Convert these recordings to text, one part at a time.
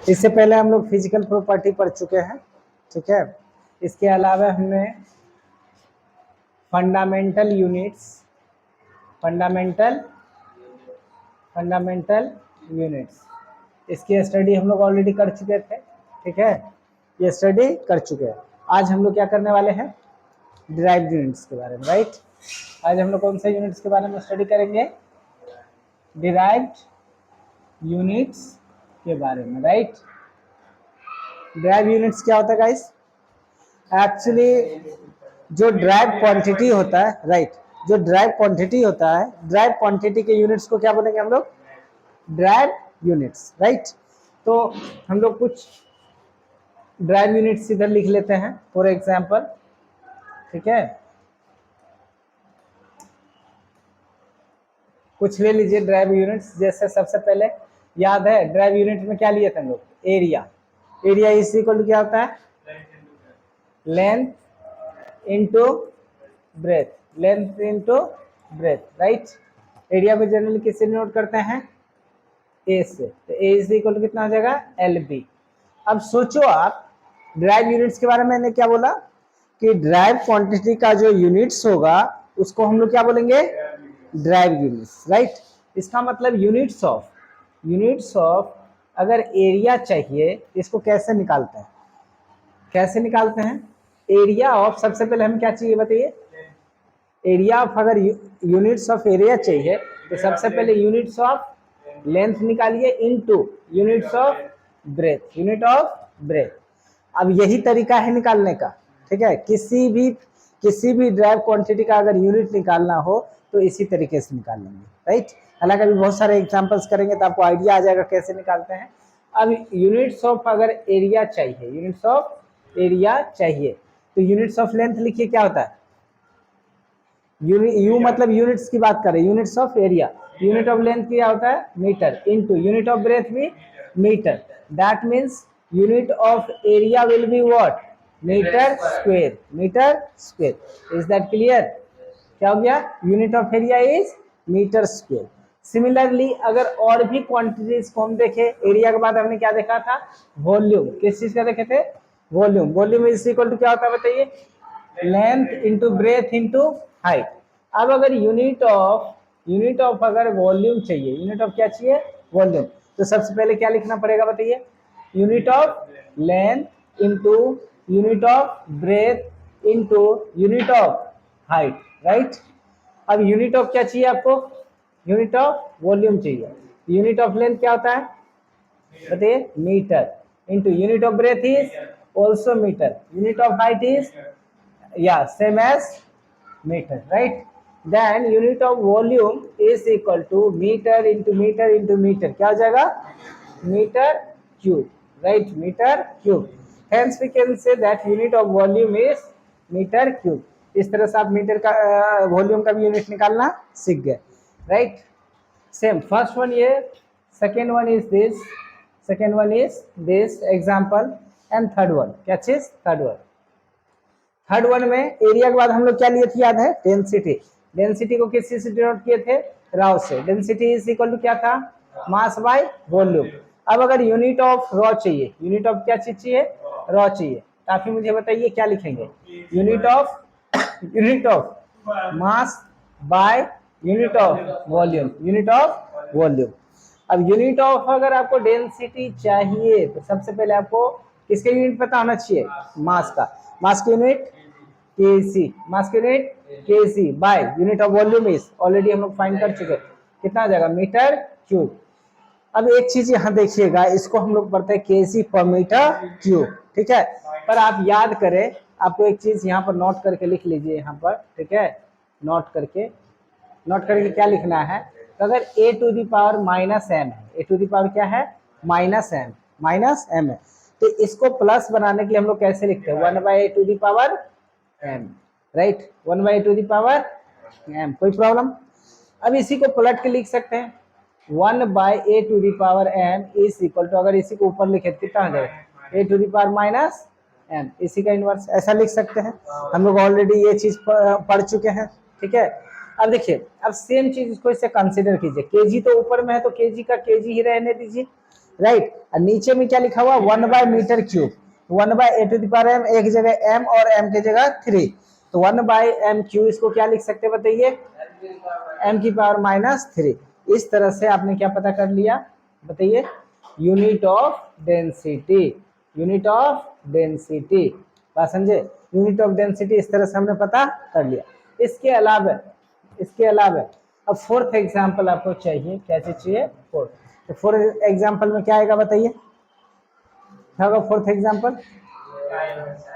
इससे पहले हम लोग फिजिकल प्रॉपर्टी पढ़ चुके हैं, ठीक है। इसके अलावा हमने फंडामेंटल यूनिट्स, फंडामेंटल यूनिट्स, इसकी स्टडी हम लोग ऑलरेडी कर चुके थे, ठीक है। ये स्टडी कर चुके हैं। आज हम लोग क्या करने वाले हैं, डिराइव्ड यूनिट्स के बारे में, राइट। आज हम लोग कौन से यूनिट्स के बारे में स्टडी करेंगे, डिराइव्ड यूनिट्स के बारे में, राइट। डिराइव्ड यूनिट्स क्या होता है गाइस, एक्चुअली जो ड्राइव क्वांटिटी होता है, राइट, जो ड्राइव क्वांटिटी होता है, ड्राइव क्वांटिटी के यूनिट्स को क्या बोलेंगे हम लोग, ड्राइव यूनिट्स, राइट। तो हम लोग कुछ ड्राइव यूनिट्स इधर लिख लेते हैं फॉर एग्जांपल, ठीक है। कुछ ले लीजिए ड्राइव यूनिट्स। जैसे सबसे पहले याद है ड्राइव यूनिट में क्या लिए थे हम लोग, area. Area is equal to क्या होता है, length into breadth, length into breadth, right. Area को जनरली किससे नोट करते हैं, ए से, तो ए इज इक्वल टू कितना हो जाएगा, एल बी। अब सोचो आप ड्राइव यूनिट्स के बारे में मैंने क्या बोला कि ड्राइव क्वांटिटी का जो यूनिट्स होगा उसको हम लोग क्या बोलेंगे, ड्राइव यूनिट्स, राइट। इसका मतलब यूनिट्स ऑफ अगर एरिया चाहिए इसको कैसे निकालते हैं, कैसे निकालते हैं, एरिया ऑफ, सबसे पहले हमें क्या चाहिए बताइए, एरिया ऑफ, अगर यूनिट्स ऑफ एरिया चाहिए तो सबसे पहले यूनिट्स ऑफ लेंथ निकालिए into units of breadth, unit of breadth. अब यही तरीका है निकालने का, ठीक है। किसी भी ड्राइव क्वांटिटी का अगर यूनिट निकालना हो तो इसी तरीके से निकाल लेंगे, राइट। हालांकि अभी बहुत सारे एग्जांपल्स करेंगे तो आपको आइडिया आ जाएगा कैसे निकालते हैं। अब यूनिट्स ऑफ अगर एरिया चाहिए, यूनिट्स ऑफ एरिया चाहिए तो यूनिट्स ऑफ लेंथ लिखिए क्या होता है, यू मतलब यूनिट्स की बात करें, units of area, unit of length क्या होता है, metre, into unit of breadth भी metre, that means unit of area will be what, metre square, metre square. Is that clear, क्या हो गया, unit of area is metre square. Similarly अगर और भी क्वांटिटीज को हम देखें, एरिया के बाद हमने क्या देखा था, वॉल्यूम, किस चीज का देखे थे, volume. Volume is equal to क्या होता है बताइए, length into breadth into height. अब अगर यूनिट ऑफ अगर वॉल्यूम चाहिए, यूनिट ऑफ क्या चाहिए, वॉल्यूम, तो सबसे पहले क्या लिखना पड़ेगा बताइए, unit of length into unit of breadth into unit of height, right. अब यूनिट ऑफ क्या चाहिए आपको, यूनिट ऑफ वॉल्यूम चाहिए। यूनिट ऑफ लेंथ क्या होता है बताइए, metre, into unit of breadth is also metre, unit of height is same as metre, right. Then unit of volume is equal to metre into metre into metre, क्या हो जाएगा, metre cube, right, metre cube. Hence we can say that unit of volume is metre cube. इस तरह से आप metre का volume का भी यूनिट निकालना सीख गए, राइट। सेम फर्स्ट वन ये, second one is this example, and third one क्या चीज, थर्ड वन में एरिया के बाद हम लोग क्या लिए थे याद है, डेंसिटी। डेंसिटी को किस चीज से डिनोट किए थे, राव से। डेंसिटी इज इक्वल टू क्या था, मास बाय वॉल्यूम। अब अगर यूनिट ऑफ रॉ चाहिए, यूनिट ऑफ क्या चीज चाहिए, रॉ चाहिए, तो आप ही मुझे बताइए क्या लिखेंगे, unit of mass by unit of volume, unit of volume. अब यूनिट ऑफ अगर आपको डेंसिटी चाहिए तो सबसे पहले आपको किसके यूनिट पता होना चाहिए, मास का। मास की यूनिट केजी, मास की unit KG bye unit of volume is, already हम लोग फाइंड कर चुके, कितना आ जाएगा, मीटर क्यूब। अब एक चीज यहाँ देखिएगा, इसको हम लोग पढ़ते हैं केजी पर मीटर क्यूब, ठीक है। पर आप याद करें, आपको एक चीज यहाँ पर नोट करके लिख लीजिए यहाँ पर, ठीक है। नोट करके क्या लिखना है, तो अगर a to the power minus m है, a टू दी पावर क्या है, माइनस एम है, तो इसको प्लस बनाने के लिए हम लोग कैसे लिखते हैं, 1/a to the power m, right, 1/a to the power m, कोई प्रॉब्लम। अब इसी को पलट के लिख सकते हैं, 1/a to the power m is equal to, अगर इसी को ऊपर लिखे कितना हो जाएगा, a to the power minus m, इसी का इनवर्स, ऐसा लिख सकते हैं। हम लोग ऑलरेडी ये चीज पढ़ चुके हैं, ठीक है। अब देखिए, अब सेम चीज इसको इससे कंसीडर कीजिए, केजी तो ऊपर में है तो केजी का केजी ही रहने दीजिए, राइट। और नीचे में क्या लिखा हुआ 1/m³, 1/a⁻m, एक जगह m और m की जगह 3, तो 1/m³, इसको क्या लिख सकते हैं बताइए, m⁻³ इस तरह से आपने क्या पता कर लिया बताइए, unit of density, unit of density, बात समझे, यूनिट ऑफ डेंसिटी इस तरह से हमने पता कर लिया। इसके अलावा अब फोर्थ एग्जांपल आपको चाहिए, क्या चीज चाहिए, फोर्थ, तो फोर्थ एग्जांपल में क्या आएगा बताइए, क्या होगा फोर्थ एग्जांपल।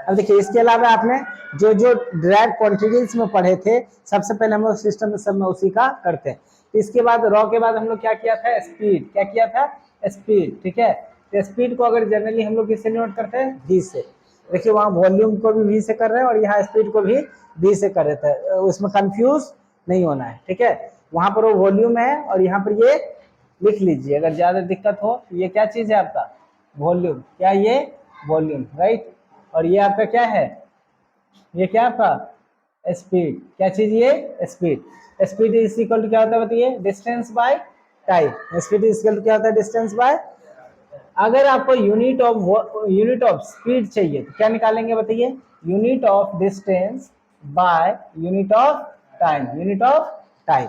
अब देखिए इसके अलावा आपने जो जो ड्राइव क्वांटिटीज में पढ़े थे, सबसे पहले हम लोग सिस्टम में सब में उसी का करते हैं। इसके बाद रॉ के बाद हम लोग क्या किया था, स्पीड, क्या किया था, स्पीड, ठीक है। तो स्पीड को अगर जनरली हम लोग किससे नोट करते हैं, v से। देखिए वहाँ वॉल्यूम को भी v से कर रहे हैं और यहाँ स्पीड को भी v से कर रहे थे, उसमें कंफ्यूज नहीं होना है, ठीक है। वहां पर वो वॉल्यूम है और यहाँ पर ये लिख लीजिए, अगर ज्यादा दिक्कत हो, ये क्या चीज है आपका, वॉल्यूम, क्या ये वॉल्यूम, राइट। और ये आपका क्या है, ये क्या आपका स्पीड, क्या चीज ये speed. Speed is equal to क्या होता है बताइए, distance by time. Speed is equal to क्या होता है, डिस्टेंस बाय। अगर आपको यूनिट ऑफ स्पीड चाहिए तो क्या निकालेंगे बताइए, unit of distance by unit of time, unit of time.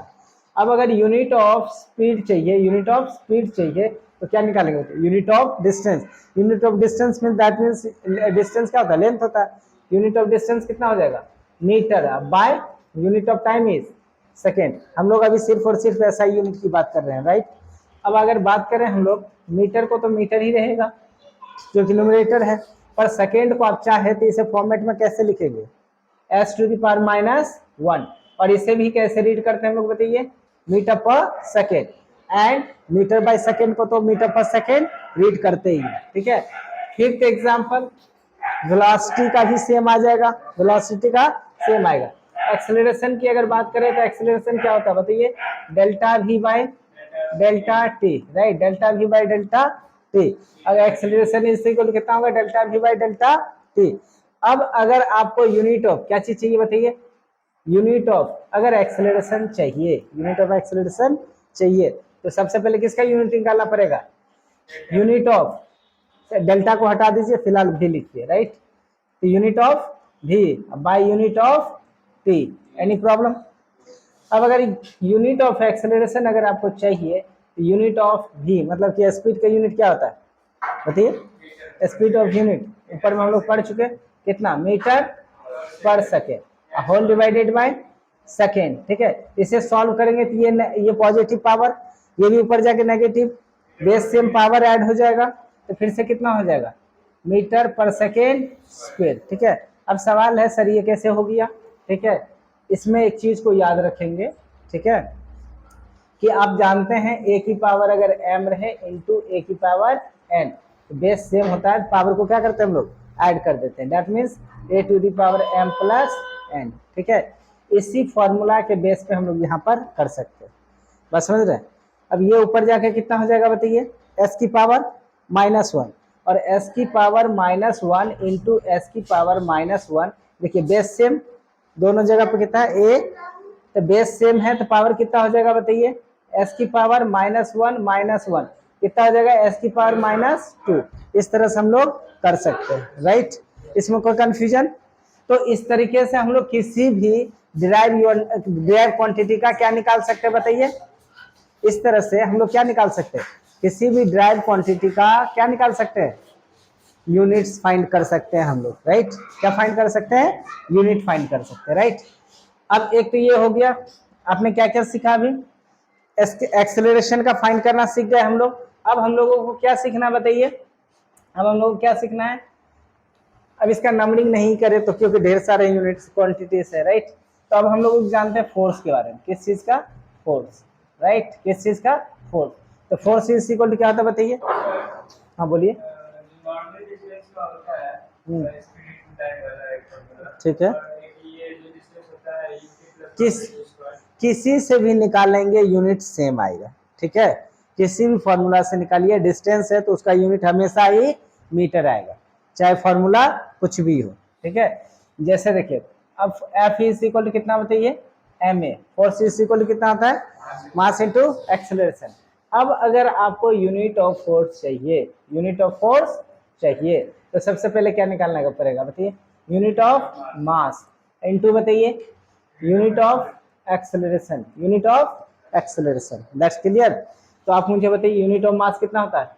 अब अगर यूनिट ऑफ स्पीड चाहिए तो क्या निकालेंगे, unit of distance. Unit of distance mean that means distance क्या होता है, लेंथ होता है। यूनिट ऑफ डिस्टेंस कितना हो जाएगा, metre, by unit of time is second. हम लोग अभी सिर्फ और सिर्फ ऐसा यूनिट की बात कर रहे हैं, राइट। अब अगर बात करें हम लोग मीटर को, तो मीटर ही रहेगा जो कि न्यूमरेटर है, पर सेकेंड को आप चाहे तो इसे फॉर्मेट में कैसे लिखेंगे, s⁻⁻1, और इसे भी कैसे रीड करते हैं हम लोग बताइए, मीटर पर second, and metre by second को तो मीटर पर सेकेंड रीड करते ही, ठीक है। फिफ्थ एग्जांपल, वेलोसिटी का भी सेम आ जाएगा, वेलोसिटी का सेम आएगा। एक्सेलरेशन की अगर बात करें तो एक्सेलरेशन क्या होता है बताइए, delta v by delta T, right, delta v by delta T. अगर एक्सेलरेशन इज इक्वल टू कितना होगा, delta v by delta T. अब अगर आपको यूनिट ऑफ क्या चीज चाहिए बताइए, यूनिट ऑफ अगर एक्सेलरेशन चाहिए, यूनिट ऑफ एक्सेलरेशन चाहिए तो सबसे पहले किसका यूनिट निकालना पड़ेगा, यूनिट ऑफ, डेल्टा को हटा दीजिए, फिलहाल भी लिखिए, राइट। तो unit of v bye unit of t, any problem. अब अगर यूनिट ऑफ एक्सेलरेशन अगर आपको चाहिए तो यूनिट ऑफ v मतलब कि स्पीड का यूनिट क्या होता है बताइए, स्पीड ऑफ यूनिट ऊपर में हम लोग पढ़ चुके, कितना, मीटर पर second, whole divided by second, ठीक है। इसे सॉल्व करेंगे तो ये पॉजिटिव पावर, ये भी ऊपर जाके negative, base same power add हो जाएगा, तो फिर से कितना हो जाएगा, मीटर पर सेकेंड स्क्वायर, ठीक है। अब सवाल है सर ये कैसे हो गया, ठीक है। इसमें एक चीज को याद रखेंगे, ठीक है, कि आप जानते हैं a की पावर अगर m रहे इंटू a की पावर n, तो बेस सेम होता है, पावर को क्या करते हैं हम लोग, ऐड कर देते हैं, that means a to the power m plus n, ठीक है। इसी फॉर्मूला के बेस पे हम लोग यहाँ पर कर सकते हैं, बस समझ रहे हैं। अब ये ऊपर जाके कितना हो जाएगा बताइए, s की पावर -1 और s की पावर -1 इंटू s की पावर -1, देखिए बेस सेम दोनों जगह पे कितना है a, तो बेस सेम है तो पावर कितना हो जाएगा बताइए, s की पावर -1 कितना हो जाएगा, s की पावर -2। इस तरह से हम लोग कर सकते हैं, राइट। इसमें कोई कंफ्यूजन, तो इस तरीके से हम लोग किसी भी डिराइव क्वांटिटी का क्या निकाल सकते हैं बताइए, इस तरह से हम लोग क्या निकाल सकते हैं, किसी भी डिराइव क्वांटिटी का क्या निकाल सकते हैं, यूनिट्स फाइंड कर सकते हैं हम लोग, राइट। क्या फाइंड कर सकते हैं, यूनिट फाइंड कर सकते हैं, राइट। अब एक तो ये हो गया, आपने क्या क्या सीखा, अभी एक्सेलरेशन का फाइंड करना सीख गए हम लोग। अब हम लोगों को क्या सीखना बताइए, अब हम लोग को क्या सीखना है, अब इसका नंबरिंग नहीं करे तो क्योंकि ढेर सारे यूनिट्स क्वांटिटीज है, राइट। तो अब हम लोग जानते हैं फोर्स के बारे में, किस चीज का, फोर्स, राइट, किस चीज का, फोर्स। तो फोर्स इज इक्वल टू क्या होता है बताइए, हाँ बोलिए, ठीक है। किसी से भी निकालेंगे यूनिट सेम आएगा, ठीक है। किसी भी फॉर्मूला से निकालिए, डिस्टेंस है तो उसका यूनिट हमेशा ही मीटर आएगा, चाहे फॉर्मूला कुछ भी हो, ठीक है। जैसे देखिए अब F इज इक्वल टू कितना बताइए, ma, force is equal to कितना होता है, मास इनटू एक्सेलरेशन। अब अगर आपको यूनिट ऑफ फोर्स चाहिए, यूनिट ऑफ फोर्स चाहिए, तो सबसे पहले क्या निकालना पड़ेगा बताइए? यूनिट ऑफ मास इनटू बताइए unit of acceleration, unit of acceleration. That's clear? तो आप मुझे बताइए यूनिट ऑफ मास कितना होता है?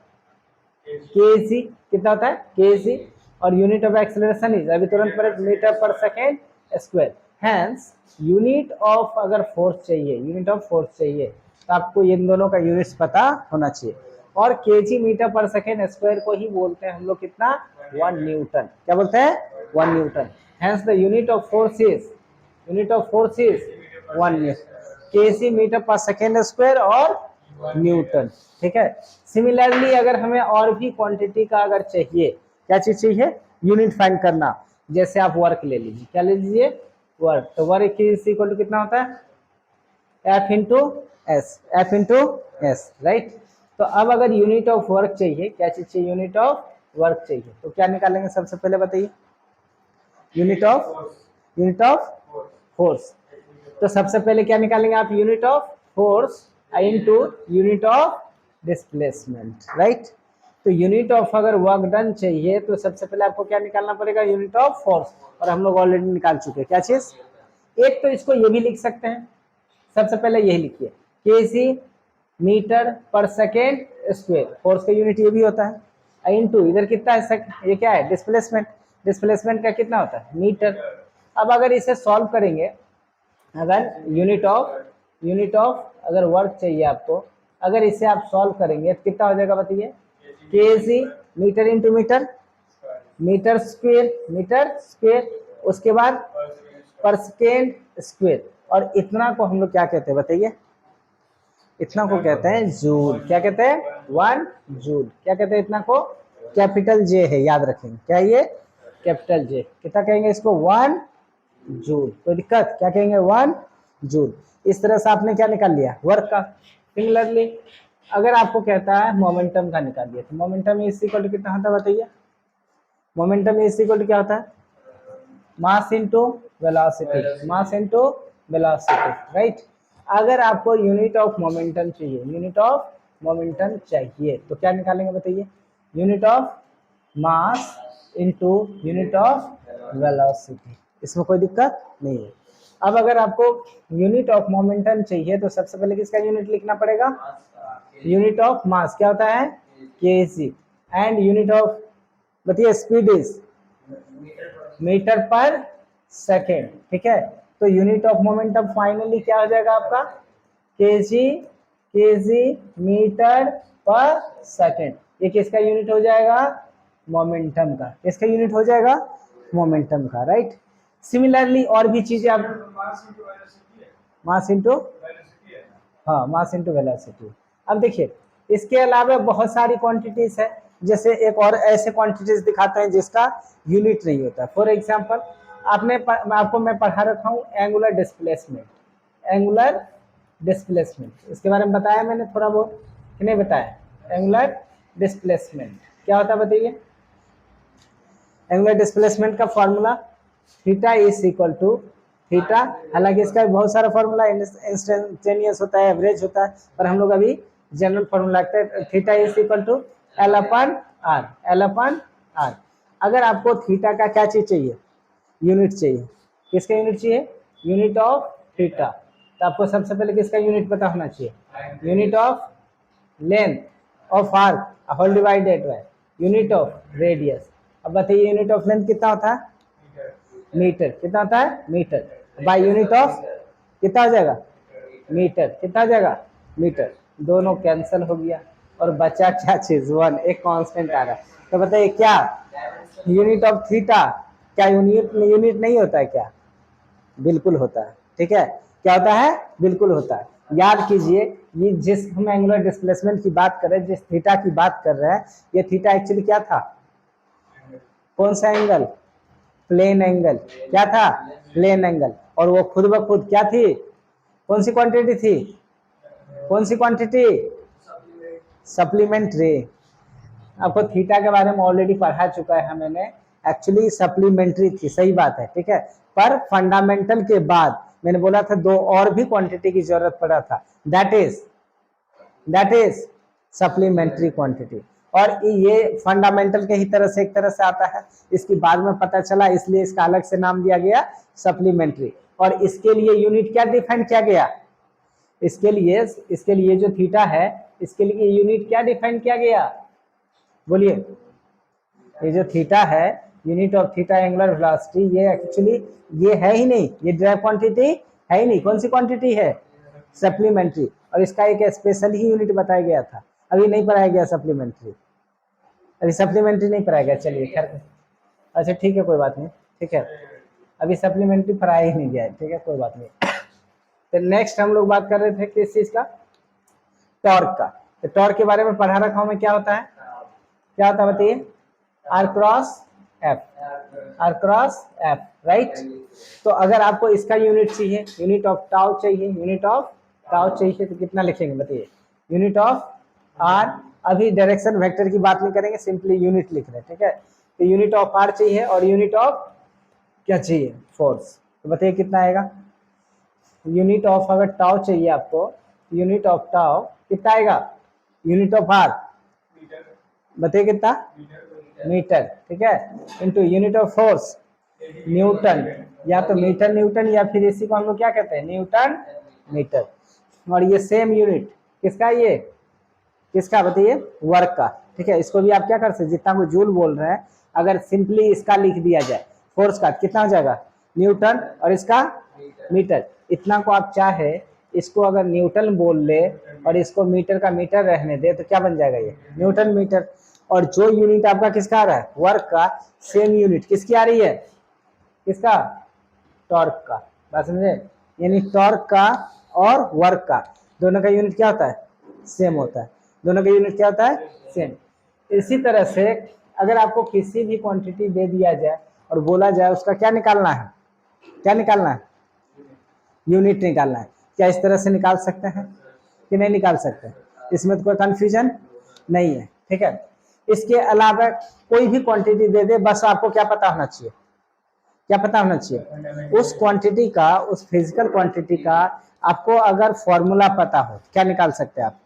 केजी। कितना होता है? केजी। और यूनिट ऑफ एक्सेलरेशन इज, अभी तुरंत पर मीटर पर second square. Hence unit of अगर फोर्स चाहिए, यूनिट ऑफ फोर्स चाहिए, तो आपको इन दोनों का यूनिट्स पता होना चाहिए। और केजी मीटर पर सेकेंड स्क्वायर को ही बोलते हैं हम लोग कितना? 1 न्यूटन। क्या बोलते हैं? 1 newton. Hence the unit of force is, unit of force is 1 newton, KG metre पर सेकेंड स्क्वायर और न्यूटन। ठीक है। सिमिलरली अगर हमें और भी क्वांटिटी का अगर चाहिए, क्या चीज चाहिए? यूनिट फाइंड करना। जैसे आप वर्क ले लीजिए, क्या ले लीजिए? वर्क। तो वर्क इज इक्वल टू कितना होता है? F into S, F into S, right. तो अब अगर यूनिट ऑफ वर्क चाहिए, क्या चीज चाहिए? यूनिट ऑफ वर्क चाहिए, तो क्या निकालेंगे सबसे पहले बताइए? Unit of force. तो सबसे पहले क्या निकालेंगे आप? Unit of force into unit of displacement, right. तो यूनिट ऑफ अगर वर्क डन चाहिए तो सबसे पहले आपको क्या निकालना पड़ेगा? Unit of force. और हम लोग ऑलरेडी निकाल चुके हैं। क्या चीज? एक तो इसको ये भी लिख सकते हैं, सबसे पहले यही लिखिए केजी मीटर पर सेकेंड स्क्वायर, फोर्स का यूनिट ये भी होता है, इनटू इधर कितना है? ये क्या है? डिस्प्लेसमेंट। डिस्प्लेसमेंट का कितना होता है? मीटर। अब अगर इसे सॉल्व करेंगे, अगर यूनिट ऑफ अगर वर्क चाहिए आपको, अगर इसे आप सॉल्व करेंगे तो कितना हो जाएगा बताइए? KG metre into metre, metre square, उसके बाद पर सेकेंड स्क्वेयर। और इतना को हम लोग क्या कहते हैं बताइए? इतना को कहते हैं जूल। क्या कहते हैं? 1 जूल। क्या कहते हैं इतना को? कैपिटल जे है, याद रखेंगे। क्या ये? Capital J. कितना कहेंगे इसको? 1 जूल। कोई दिक्कत? क्या कहेंगे? 1 जूल। इस तरह से आपने क्या निकाल लिया? वर्क का। सिमिलरली अगर आपको कहता है मोमेंटम का निकाल लिया, तो मोमेंटम इज इक्वल टू कितना होता है बताइए? मोमेंटम इज इक्वल टू क्या होता है? Mass into velocity, mass into velocity, right. अगर आपको यूनिट ऑफ मोमेंटम चाहिए, यूनिट ऑफ मोमेंटम चाहिए, तो क्या निकालेंगे बताइए? Unit of mass into unit of velocity. इसमें कोई दिक्कत नहीं है। अब अगर आपको यूनिट ऑफ मोमेंटम चाहिए तो सबसे पहले किसका यूनिट लिखना पड़ेगा? यूनिट ऑफ मास। क्या होता है? केजी। एंड यूनिट ऑफ बताइए स्पीड इज मीटर पर सेकेंड। ठीक है। तो यूनिट ऑफ मोमेंटम फाइनली क्या हो जाएगा आपका? केजी मीटर पर सेकेंड। ये किसका यूनिट हो जाएगा? मोमेंटम का। किसका यूनिट हो जाएगा? मोमेंटम का, राइट। सिमिलरली और भी चीजें आप मास इंटू, हाँ, मास इंटू वेलोसिटी। अब देखिए इसके अलावा बहुत सारी क्वांटिटीज है, जैसे एक और ऐसे क्वांटिटीज दिखाते हैं जिसका यूनिट नहीं होता। फॉर एग्जांपल आपको मैं पढ़ा रखा हूँ एंगुलर डिस्प्लेसमेंट, एंगुलर डिस्प्लेसमेंट। इसके बारे में बताया मैंने थोड़ा बहुत कि नहीं बताया? एंगुलर डिस्प्लेसमेंट क्या होता है बताइए? एंगुलर डिस्प्लेसमेंट का formula theta is equal to theta. हालांकि इसका बहुत सारा फॉर्मूला इंस्टेंटेनियस होता है, एवरेज होता है, पर हम लोग अभी जनरल फॉर्मूला रखते हैं। Theta is equal to L upon R, L upon R. अगर आपको थीटा का क्या चीज चाहिए? यूनिट चाहिए। किसका यूनिट चाहिए? Unit of theta. तो आपको सबसे पहले किसका यूनिट पता होना चाहिए? Unit of length of arc whole divided by unit of radius. अब बताइए यूनिट ऑफ लेंथ कितना होता है? मीटर। कितना होता है? मीटर। बाय यूनिट ऑफ कितना हो जाएगा? मीटर। कितना हो जाएगा? मीटर। दोनों कैंसिल हो गया और बचा क्या चीज? 1। एक कांस्टेंट आ रहा है। तो बताइए क्या यूनिट ऑफ थीटा क्या यूनिट नहीं होता है क्या? बिल्कुल होता है। ठीक है। क्या होता है? बिल्कुल होता है। याद कीजिए ये जिस हम एंगुलर डिस्प्लेसमेंट की बात कर रहे हैं, जिस थीटा की बात कर रहे हैं, ये थीटा एक्चुअली क्या था? कौन सा एंगल? Plane angle. क्या था? Plane angle. और वो खुद ब खुद क्या थी? कौन सी क्वांटिटी थी? कौन सी क्वांटिटी? सप्लीमेंट्री। आपको थीटा के बारे में ऑलरेडी पढ़ा चुका है मैंने। एक्चुअली सप्लीमेंट्री थी, सही बात है। ठीक है। पर फंडामेंटल के बाद मैंने बोला था दो और भी क्वांटिटी की जरूरत पड़ा था, that is that is supplementary quantity. और ये फंडामेंटल के ही तरह से एक तरह से आता है, इसकी बाद में पता चला इसलिए इसका अलग से नाम दिया गया सप्लीमेंट्री। और इसके लिए यूनिट क्या डिफाइन किया गया, इसके लिए जो थीटा है इसके लिए यूनिट क्या डिफाइन किया गया, बोलिए। ये जो थीटा है, unit of theta angular velocity, ये एक्चुअली ये है ही नहीं, ये ड्राइव क्वांटिटी है ही नहीं। कौन सी क्वांटिटी है, सप्लीमेंट्री। और इसका एक स्पेशल ही यूनिट बताया गया था, अभी नहीं पढ़ाया गया सप्लीमेंट्री, अभी सप्लीमेंट्री नहीं पढ़ाया गया। चलिए खैर, अच्छा ठीक है, कोई बात नहीं, ठीक है, अभी सप्लीमेंट्री पढ़ाया ही नहीं गया है, ठीक है, कोई बात नहीं। तो नेक्स्ट हम लोग बात कर रहे थे किस चीज का, टॉर्क का। तो टॉर्क के बारे में पढ़ा रखा हूं मैं, क्या होता है, क्या होता है बताइए, R cross F, R cross F, right. तो अगर आपको इसका यूनिट चाहिए, यूनिट ऑफ टाउ चाहिए, यूनिट ऑफ टाउ चाहिए, तो कितना लिखेंगे बताइए, यूनिट ऑफ आर। अभी डायरेक्शन वेक्टर की बात नहीं करेंगे, सिंपली यूनिट लिख रहे हैं, ठीक है। तो यूनिट ऑफ आर चाहिए और यूनिट ऑफ क्या चाहिए, फोर्स। तो बताइए कितना आएगा, यूनिट ऑफ अगर टाउ चाहिए आपको, यूनिट ऑफ टाउ कितना आएगा, यूनिट ऑफ आर बताइए कितना, मीटर, ठीक है, into unit of force Newton, या तो मीटर न्यूटन या फिर इसी को हम लोग क्या कहते हैं, न्यूटन मीटर। और ये सेम यूनिट किसका, ये किसका बताइए, वर्क का, ठीक है। इसको भी आप क्या कर सकते, जितना को जूल बोल रहे हैं, अगर सिंपली इसका लिख दिया जाए फोर्स का, कितना हो जाएगा न्यूटन, और इसका मीटर। इतना को आप चाहे इसको अगर न्यूटन बोल ले और इसको मीटर का मीटर रहने दे, तो क्या बन जाएगा, ये न्यूटन मीटर। और जो यूनिट आपका किसका आ रहा है, वर्क का, सेम यूनिट किसकी आ रही है, किसका, टॉर्क का। बात समझे, यानी टॉर्क का और वर्क का दोनों का यूनिट क्या होता है, सेम होता है, दोनों का यूनिट क्या होता है, सेम। इसी तरह से अगर आपको किसी भी क्वांटिटी दे दिया जाए और बोला जाए उसका क्या निकालना है, क्या निकालना है, यूनिट निकालना है, क्या इस तरह से निकाल सकते हैं कि नहीं निकाल सकते, इसमें तो कोई कंफ्यूजन नहीं है, ठीक है। इसके अलावा कोई भी क्वांटिटी दे दे, बस आपको क्या पता होना चाहिए, क्या पता होना चाहिए, उस क्वांटिटी का, उस फिजिकल क्वांटिटी का आपको अगर फॉर्मूला पता हो, क्या निकाल सकते हैं आप,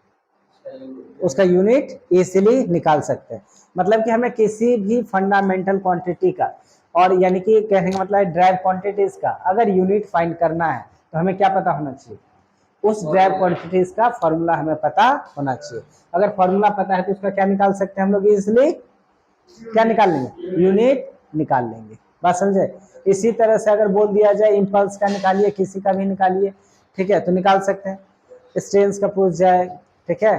उसका यूनिट इजीली निकाल सकते हैं। मतलब कि हमें किसी भी फंडामेंटल क्वांटिटी का, और यानी कि कहने का मतलब ड्राइव क्वांटिटीज का अगर यूनिट फाइंड करना है, तो हमें क्या पता होना चाहिए, उस ड्राइव क्वांटिटीज का फॉर्मूला हमें पता होना चाहिए। अगर फॉर्मूला पता है तो उसका क्या निकाल सकते हैं हम लोग इजिली, क्या निकाल लेंगे, यूनिट निकाल लेंगे। बात समझे। इसी तरह से अगर बोल दिया जाए इम्पल्स का निकालिए, किसी का भी निकालिए, ठीक है, तो निकाल सकते हैं। स्ट्रेंस का पूछ जाए, ठीक है,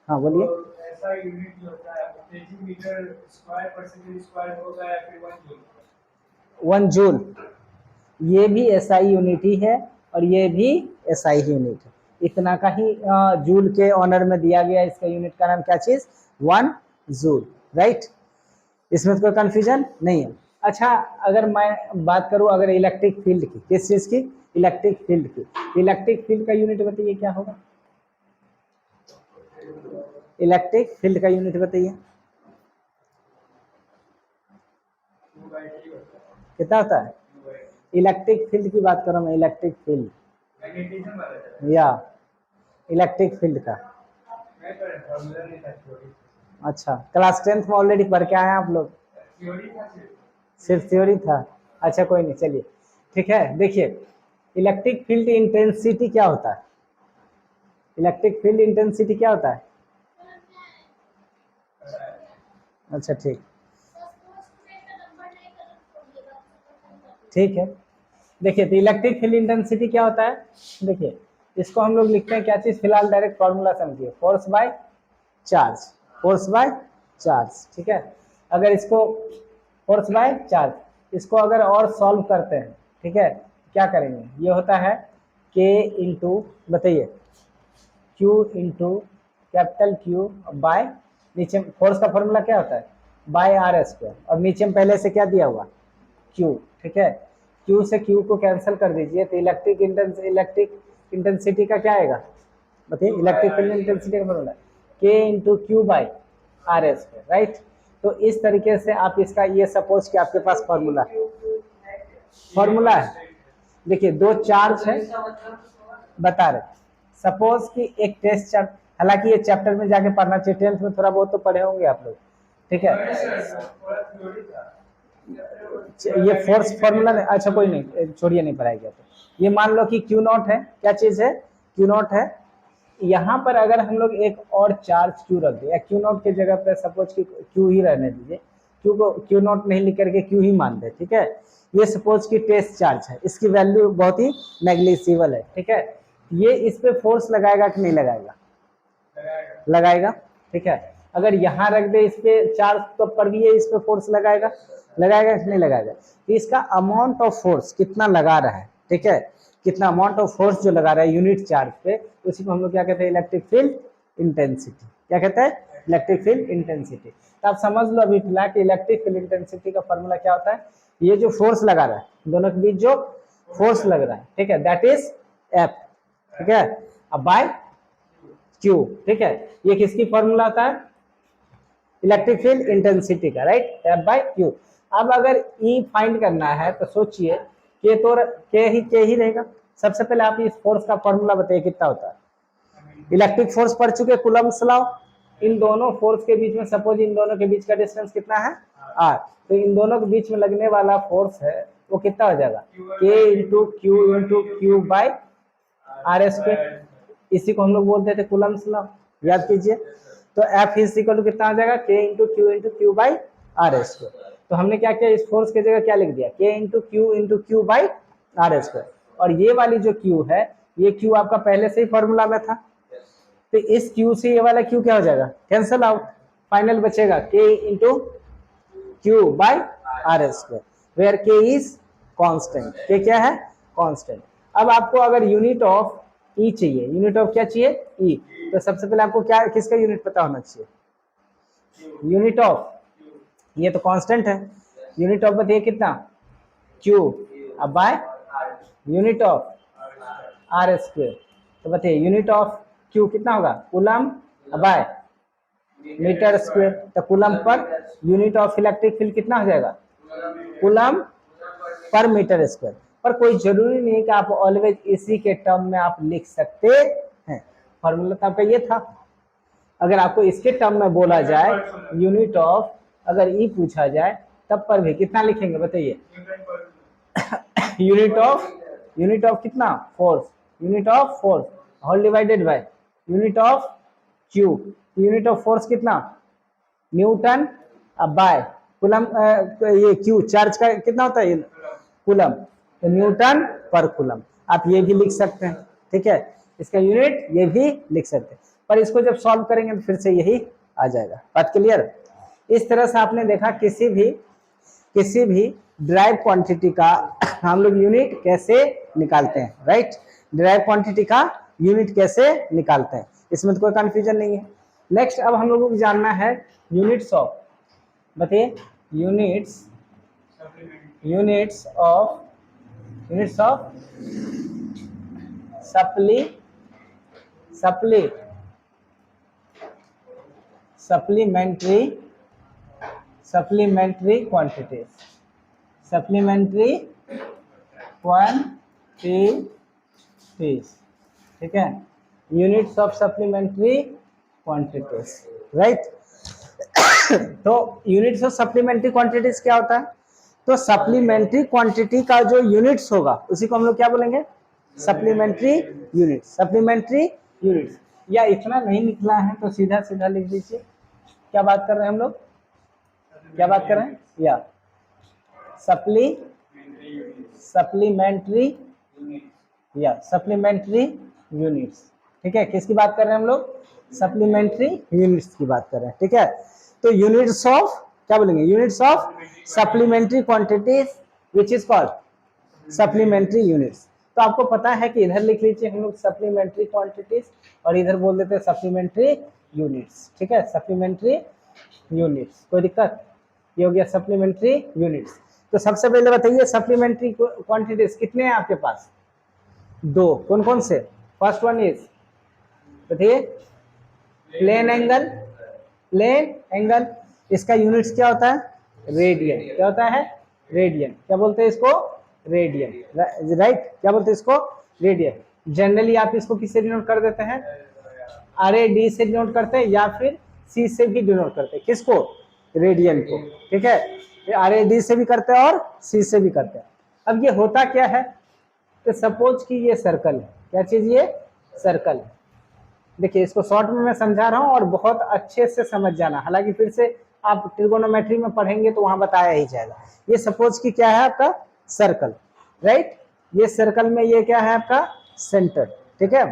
हाँ बोलिए। ऐसा यूनिट जो होता है केजी मीटर स्क्वायर पर सेकंड स्क्वायर होगा या फिर 1 जूल, 1 जूल, ये भी एसआई यूनिट ही है और ये भी एसआई यूनिट है। इतना का ही जूल के ऑनर में दिया गया, इसका यूनिट का नाम क्या चीज, 1 जूल, राइट। इसमें तो कोई कंफ्यूजन नहीं है। अच्छा, अगर मैं बात करूं अगर इलेक्ट्रिक फील्ड की, किस चीज की, इलेक्ट्रिक फील्ड की, इलेक्ट्रिक फील्ड का यूनिट बताइए क्या होगा, इलेक्ट्रिक फील्ड का यूनिट बताइए कितना होता है। इलेक्ट्रिक फील्ड की बात करो मैं, इलेक्ट्रिक फील्ड मैग्नेटिज्म वाला या इलेक्ट्रिक फील्ड का। मैं तो फॉर्मूला नहीं था, थ्योरी अच्छा, क्लास 10th में ऑलरेडी पढ़ के आए हैं आप लोग, थ्योरी था सिर्फ थ्योरी था। अच्छा कोई नहीं, चलिए ठीक है। देखिए इलेक्ट्रिक फील्ड इंटेंसिटी क्या होता है, इलेक्ट्रिक फील्ड इंटेंसिटी क्या होता है, अच्छा ठीक, ठीक है। देखिए तो इलेक्ट्रिक फील्ड इंटेंसिटी क्या होता है, देखिए इसको हम लोग लिखते हैं क्या चीज, फिलहाल डायरेक्ट फॉर्मूला समझिए, force by charge, force by charge, ठीक है। अगर इसको फोर्स बाय चार्ज, इसको अगर और सॉल्व करते हैं, ठीक है, क्या करेंगे, ये होता है के इंटू, बताइए Q into capital Q by, नीचे फोर्स का फॉर्मूला क्या होता है, बाय आर स्क्वायर, और नीचे में पहले से क्या दिया हुआ, क्यू, ठीक है। क्यू से क्यू को कैंसिल कर दीजिए, तो इलेक्ट्रिक इंटेंसिटी का क्या आएगा, बताइए, इलेक्ट्रिक फील्ड इंटेंसिटी का फॉर्मूला के into Q by R S, right. तो इस तरीके से आप इसका, ये सपोज कि आपके पास फॉर्मूला है, देखिए दो चार्ज है, बता रहे सपोज कि एक टेस्ट चार्ज, हालांकि ये चैप्टर में जाके पढ़ना चाहिए, 10th में थोड़ा बहुत तो पढ़े होंगे आप लोग, ठीक है। ये फोर्स फॉर्मूला, अच्छा कोई नहीं, छोड़िए, नहीं पढ़ाया गया। तो ये मान लो कि क्यू नॉट है, क्या चीज है, क्यू नॉट है। यहाँ पर अगर हम लोग एक और चार्ज क्यू रख दे, या क्यू नॉट की जगह पे सपोज कि क्यू ही रहने दीजिए, क्यू को क्यू नॉट नहीं लिख करके क्यू ही मान दे, ठीक है। ये सपोज कि टेस्ट चार्ज है, इसकी वैल्यू बहुत ही नेग्लिजिबल है, ठीक है। ये इस पे फोर्स लगाएगा कि नहीं लगाएगा, लगाएगा, ठीक है। अगर यहाँ रख दे इस पे चार्ज तो पर भी ये इस पे फोर्स लगाएगा, लगाएगा कि नहीं लगाएगा। तो इसका अमाउंट ऑफ फोर्स कितना लगा रहा है, ठीक है, कितना अमाउंट ऑफ फोर्स जो लगा रहा है यूनिट चार्ज पे, उसी को हम लोग क्या कहते हैं, इलेक्ट्रिक फील्ड इंटेंसिटी। क्या कहते हैं, इलेक्ट्रिक फील्ड इंटेंसिटी। तो आप समझ लो अभी फिलहाल कि इलेक्ट्रिक फील्ड इंटेंसिटी का फॉर्मूला क्या होता है, ये जो फोर्स लगा रहा है दोनों के बीच जो फोर्स लग रहा है, ठीक है, दैट इज एफ, ठीक है, अब बाय क्यू, ठीक है। ये किसकी फॉर्मूला होता है, इलेक्ट्रिक फील्ड इंटेंसिटी का, राइट, एफ बाय क्यू। अब अगर ई फाइंड करना है तो सोचिए के तो के ही रहेगा। सबसे पहले आप इस फोर्स का फॉर्मूला बताइए कितना होता है। इलेक्ट्रिक फोर्स पढ़ चुके, कूलम्ब्स लॉ। इन दोनों फोर्स के बीच में सपोज इन दोनों के बीच का डिस्टेंस कितना है, आर, तो इन दोनों के बीच में लगने वाला फोर्स है वो कितना हो जाएगा, K into Q by R square. इसी को हम लोग बोलते थे कूलम्ब्स लॉ, याद कीजिए। तो एफ इज इक्वल टू कितना हो जाएगा, K into Q by R square. तो हमने क्या किया, इस फोर्स की जगह क्या लिख दिया, K into Q by R square. और ये वाली जो क्यू है, ये क्यू आपका पहले से ही फॉर्मूला में था, तो इस क्यू से ये वाला क्यू क्या हो जाएगा, कैंसल आउट, फाइनल बचेगा K into Q by R square, where K is constant. K क्या है, कांस्टेंट। अब आपको अगर यूनिट ऑफ ई चाहिए, यूनिट ऑफ क्या चाहिए, ई, तो सबसे पहले आपको क्या, किसका यूनिट पता होना चाहिए, यूनिट ऑफ, ये तो कांस्टेंट है, यूनिट ऑफ बताइए कितना, क्यू, अब by unit of R square. तो बताइए यूनिट ऑफ क्यू कितना होगा, कूलम बाय मीटर स्क्वायर। तो coulomb per unit of electric field कितना हो जाएगा, कूलम पर मीटर स्क्वायर। पर कोई जरूरी नहीं कि आप ऑलवेज इसी के टर्म में आप लिख सकते हैं, फॉर्मूला तो आपका ये था। अगर आपको इसके टर्म में बोला जाए यूनिट ऑफ, अगर ई पूछा जाए तब पर भी कितना लिखेंगे बताइए, यूनिट ऑफ कितना, force, unit of force whole divided by unit of Q. Unit of force कितना, न्यूटन, अब बाय कूलम, ये क्यू चार्ज का कितना होता है, कूलम, तो न्यूटन पर कूलम। आप ये भी लिख सकते हैं, ठीक है, इसका यूनिट ये भी लिख सकते हैं। पर इसको जब सॉल्व करेंगे तो फिर से यही आ जाएगा, बात क्लियर। इस तरह से आपने देखा किसी भी ड्राइव क्वांटिटी का हम लोग यूनिट कैसे निकालते हैं, राइट, ड्राइव क्वांटिटी का यूनिट कैसे निकालते हैं, इसमें तो कोई कंफ्यूजन नहीं है। नेक्स्ट अब हम लोगों को जानना है यूनिट्स ऑफ, बताइए यूनिट्स ऑफ सप्लीमेंट्री क्वांटिटीज, ठीक है, units of supplementary quantities, right. तो यूनिट्स ऑफ सप्लीमेंट्री क्वांटिटीज क्या होता है, तो सप्लीमेंट्री क्वांटिटी का जो यूनिट्स होगा उसी को हम लोग क्या बोलेंगे, सप्लीमेंट्री यूनिट्स। या इतना नहीं निकला है तो सीधा सीधा लिख दीजिए, क्या बात कर रहे हैं हम लोग, क्या बात कर रहे हैं, या सप्लीमेंट्री यूनिट्स, ठीक है, किसकी बात कर रहे हैं हम लोग, सप्लीमेंट्री यूनिट्स की बात कर रहे हैं, ठीक है। तो यूनिट्स ऑफ क्या बोलेंगे, units of supplementary quantities which is called supplementary units. तो आपको पता है कि इधर लिख लीजिए हम लोग सप्लीमेंट्री क्वांटिटीज और इधर बोल देते हैं सप्लीमेंट्री यूनिट्स, ठीक है, सप्लीमेंट्री यूनिट्स, कोई दिक्कत, ये हो गया सप्लीमेंट्री यूनिट्स। तो सबसे पहले बताइए सप्लीमेंट्री क्वांटिटीज कितने हैं आपके पास, दो, कौन कौन से, फर्स्ट वन इज बताइए प्लेन एंगल, इसका यूनिट्स क्या होता है, रेडियन, क्या होता है, रेडियन, क्या बोलते हैं इसको, रेडियन, राइट, क्या बोलते हैं इसको, रेडियन। जनरली आप इसको किससे डिनोट कर देते हैं, RAD से डिनोट करते हैं या फिर C से भी डिनोट करते हैं। किसको? रेडियन को। ठीक है, RAD से भी करते हैं और C से भी करते हैं। अब ये होता क्या है, तो सपोज कि ये सर्कल है, क्या चीज, ये सर्कल है। देखिए इसको शॉर्ट में मैं समझा रहा हूं और बहुत अच्छे से समझ जाना, हालांकि फिर से आप ट्रिगोनोमेट्री में पढ़ेंगे तो वहां बताया ही जाएगा। ये सपोज कि क्या है आपका सर्कल, राइट। ये सर्कल में ये क्या है आपका सेंटर, ठीक है।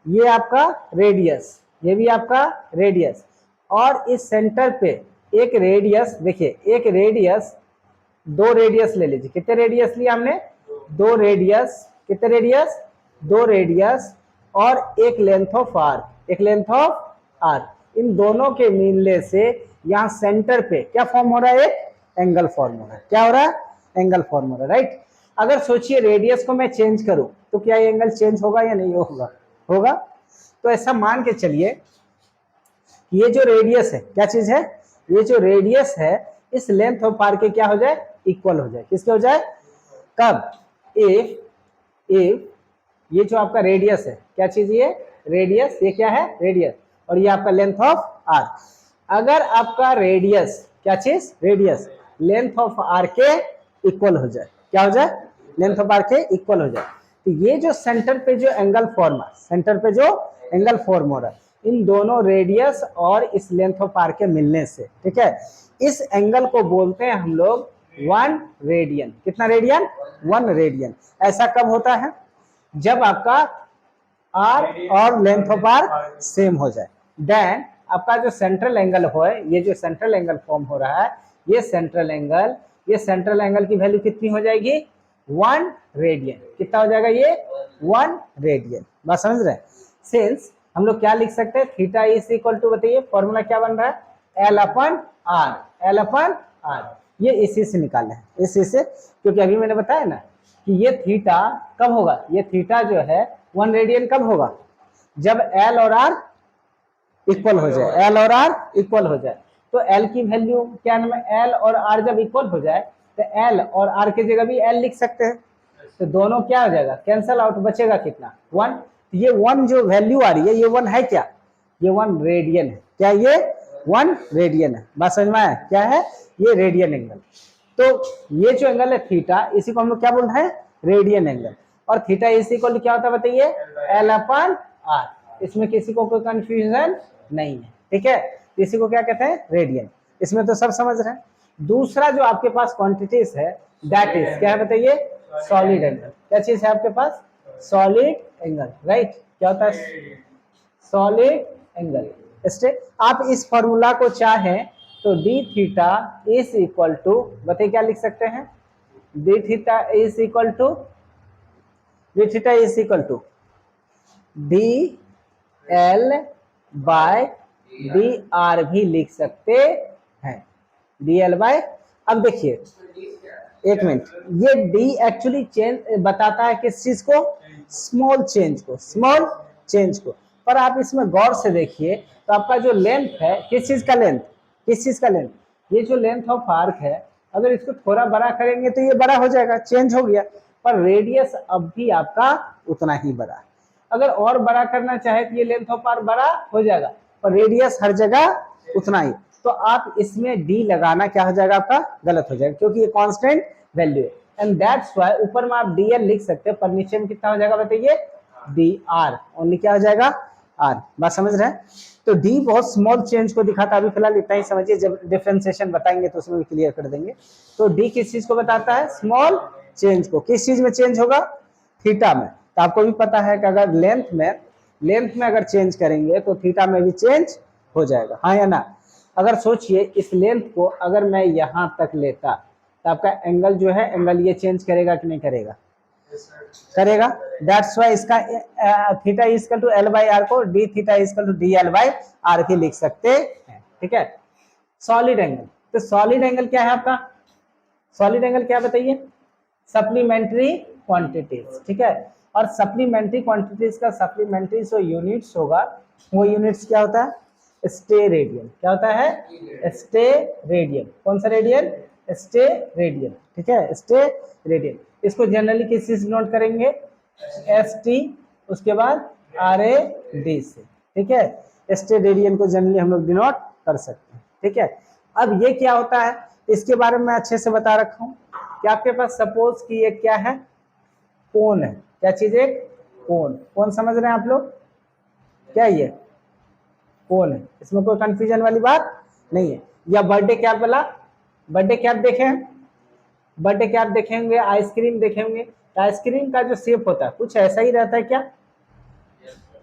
ये आपका रेडियस, ये भी आपका रेडियस, और इस सेंटर पे एक रेडियस, देखिए एक रेडियस, दो रेडियस ले लीजिए। कितने रेडियस लिया हमने? दो रेडियस। कितने रेडियस? दो रेडियस और एक लेंथ ऑफ आर्क, एक लेंथ ऑफ आर्क। इन दोनों के मिलने से यहाँ सेंटर पे क्या फॉर्म हो रहा है? एक एंगल फॉर्म हो रहा है। क्या हो रहा है? एंगल फॉर्म हो रहा है, राइट। अगर सोचिए रेडियस को मैं चेंज करूं तो क्या ये एंगल चेंज होगा या नहीं होगा? होगा। तो ऐसा मान के चलिए ये जो रेडियस है, क्या चीज है? ये जो रेडियस है इस लेंथ ऑफ आर्क के क्या हो जाए? इक्वल हो जाए। किसके हो जाए? कब? इफ ये जो आपका रेडियस है, क्या चीज ये? रेडियस। ये क्या है? रेडियस। और ये आपका लेंथ ऑफ आर्क। अगर आपका रेडियस, क्या चीज? रेडियस लेंथ ऑफ आर्क के इक्वल हो जाए, क्या हो जाए? लेंथ ऑफ आर्क के इक्वल हो जाए, तो ये जो सेंटर पे जो एंगल फॉर्म है, सेंटर पे जो एंगल फॉर्म हो रहा है इन दोनों रेडियस और इस लेंथ ऑफ आर्क के मिलने से, ठीक है, इस एंगल को बोलते हैं हम लोग 1 रेडियन। कितना रेडियन? 1 रेडियन। ऐसा कब होता है? जब आपका आर्क और लेंथ ऑफ आर्क सेम हो जाए। देन आपका जो सेंट्रल एंगल हो, ये जो सेंट्रल एंगल फॉर्म हो रहा है, ये सेंट्रल एंगल की वैल्यू कितनी हो जाएगी? 1 रेडियन। कितना हो जाएगा ये? 1 रेडियन। बात समझ रहे हैं? सिंस हम लोग क्या लिख सकते हैं? थीटा इज इक्वल टू, बताइए फॉर्मूला क्या बन रहा है? L अपन R। L अपन R। ये इसी से निकाले हैं, इसी से, क्योंकि अभी मैंने बताया ना कि ये थीटा कब होगा? ये थीटा जो है 1 रेडियन कब होगा? जब L और R इक्वल हो जाए। L और R इक्वल हो जाए तो L की वैल्यू क्या नाम है? L और R जब इक्वल हो जाए तो L और R की जगह भी L लिख सकते हैं, तो दोनों क्या हो जाएगा? कैंसल आउट, बचेगा कितना? 1। ये 1 जो वैल्यू आ रही है, ये 1 है क्या? ये 1 रेडियन है। क्या ये 1 रेडियन है? बात समझ में आया? क्या है ये? Radian angle. तो ये जो एंगल है थीटा, इसी को हम लोग क्या बोल रहे हैं? Radian angle. और थीटा इस इक्वल क्या होता है बताइए? L अपन R। इसमें किसी को कोई कंफ्यूजन नहीं है, ठीक है। इसी को क्या कहते हैं? रेडियन। इसमें तो सब समझ रहे हैं। दूसरा जो आपके पास क्वांटिटीज है दैट इज क्या है बताइए? Solid angle. क्या चीज है आपके पास? Solid angle, right. क्या होता है? Solid angle. आप इस फॉर्मूला को चाहें तो D theta is equal to, बताइए क्या लिख सकते हैं? D theta is equal to, D theta is equal to D L by D R भी लिख सकते हैं। डी एल बाय, अब देखिए एक मिनट, ये डी एक्चुअली चेंज बताता है किस चीज को? स्मॉल चेंज को, स्मॉल चेंज को। पर आप इसमें गौर से देखिए तो आपका जो लेंथ है, किस चीज का लेंथ? किस चीज का लेंथ? ये जो लेंथ ऑफ आर्क है, अगर इसको थोड़ा बड़ा करेंगे तो ये बड़ा हो जाएगा, चेंज हो गया, पर रेडियस अब भी आपका उतना ही बड़ा है। अगर और बड़ा करना चाहे तो ये लेंथ ऑफ आर्क बड़ा हो जाएगा, पर रेडियस हर जगह उतना ही। तो आप इसमें डी लगाना क्या हो जाएगा आपका? गलत हो जाएगा, क्योंकि ये कांस्टेंट वैल्यू है। एंड दैट्स व्हाई ऊपर में आप डीएल लिख सकते हैं, पर नीचे में कितना हो जाएगा बताइए? D R. ओनली क्या हो जाएगा? आर। बात समझ रहे हैं? तो डी बहुत स्मॉल चेंज को दिखाता है। अभी फिलहाल इतना ही समझिए, जब डिफरेंशिएशन बताएंगे तो उसमें भी क्लियर कर देंगे। तो डी किस चीज को बताता है? स्मॉल चेंज को। किस चीज में चेंज होगा? थीटा में। तो आपको भी पता है कि अगर लेंथ में अगर चेंज करेंगे तो थीटा में भी चेंज हो जाएगा, हाँ या ना? अगर सोचिए इस लेंथ को अगर मैं यहां तक लेता तो आपका एंगल जो है, एंगल ये चेंज करेगा कि नहीं करेगा? करेगा। दैट्स व्हाई इसका theta is equal to L by R को D theta is equal to D L by R भी लिख सकते हैं, ठीक है। सॉलिड एंगल, तो सॉलिड एंगल क्या है आपका? सॉलिड एंगल क्या बताइए? सप्लीमेंट्री क्वांटिटीज, ठीक है। और सप्लीमेंट्री क्वांटिटीज का सप्लीमेंट्री जो यूनिट्स होगा वो यूनिट्स क्या होता है? Stay radian. क्या होता है? Stay radian. कौन सा रेडियन? स्टे रेडियन, ठीक है, स्टे रेडियन। इसको जनरली किस चीज नोट करेंगे? एस टी, उसके बाद आर ए डी से, ठीक है। स्टेट रेडियन को जनरली हम लोग डिनोट कर सकते हैं, ठीक है। अब ये क्या होता है इसके बारे में मैं अच्छे से बता रखा हूँ कि आपके पास सपोज कि ये क्या है, कोन है। क्या चीज है? कोन। कोन समझ रहे हैं आप लोग? क्या ये कोन है, इसमें कोई कंफ्यूजन वाली बात नहीं है। या बर्थडे कैप वाला, बर्थडे कैप देखे हैं? बर्थडे कैप देखेंगे, आइसक्रीम देखेंगे, तो आइसक्रीम का जो शेप होता है कुछ ऐसा ही रहता है क्या?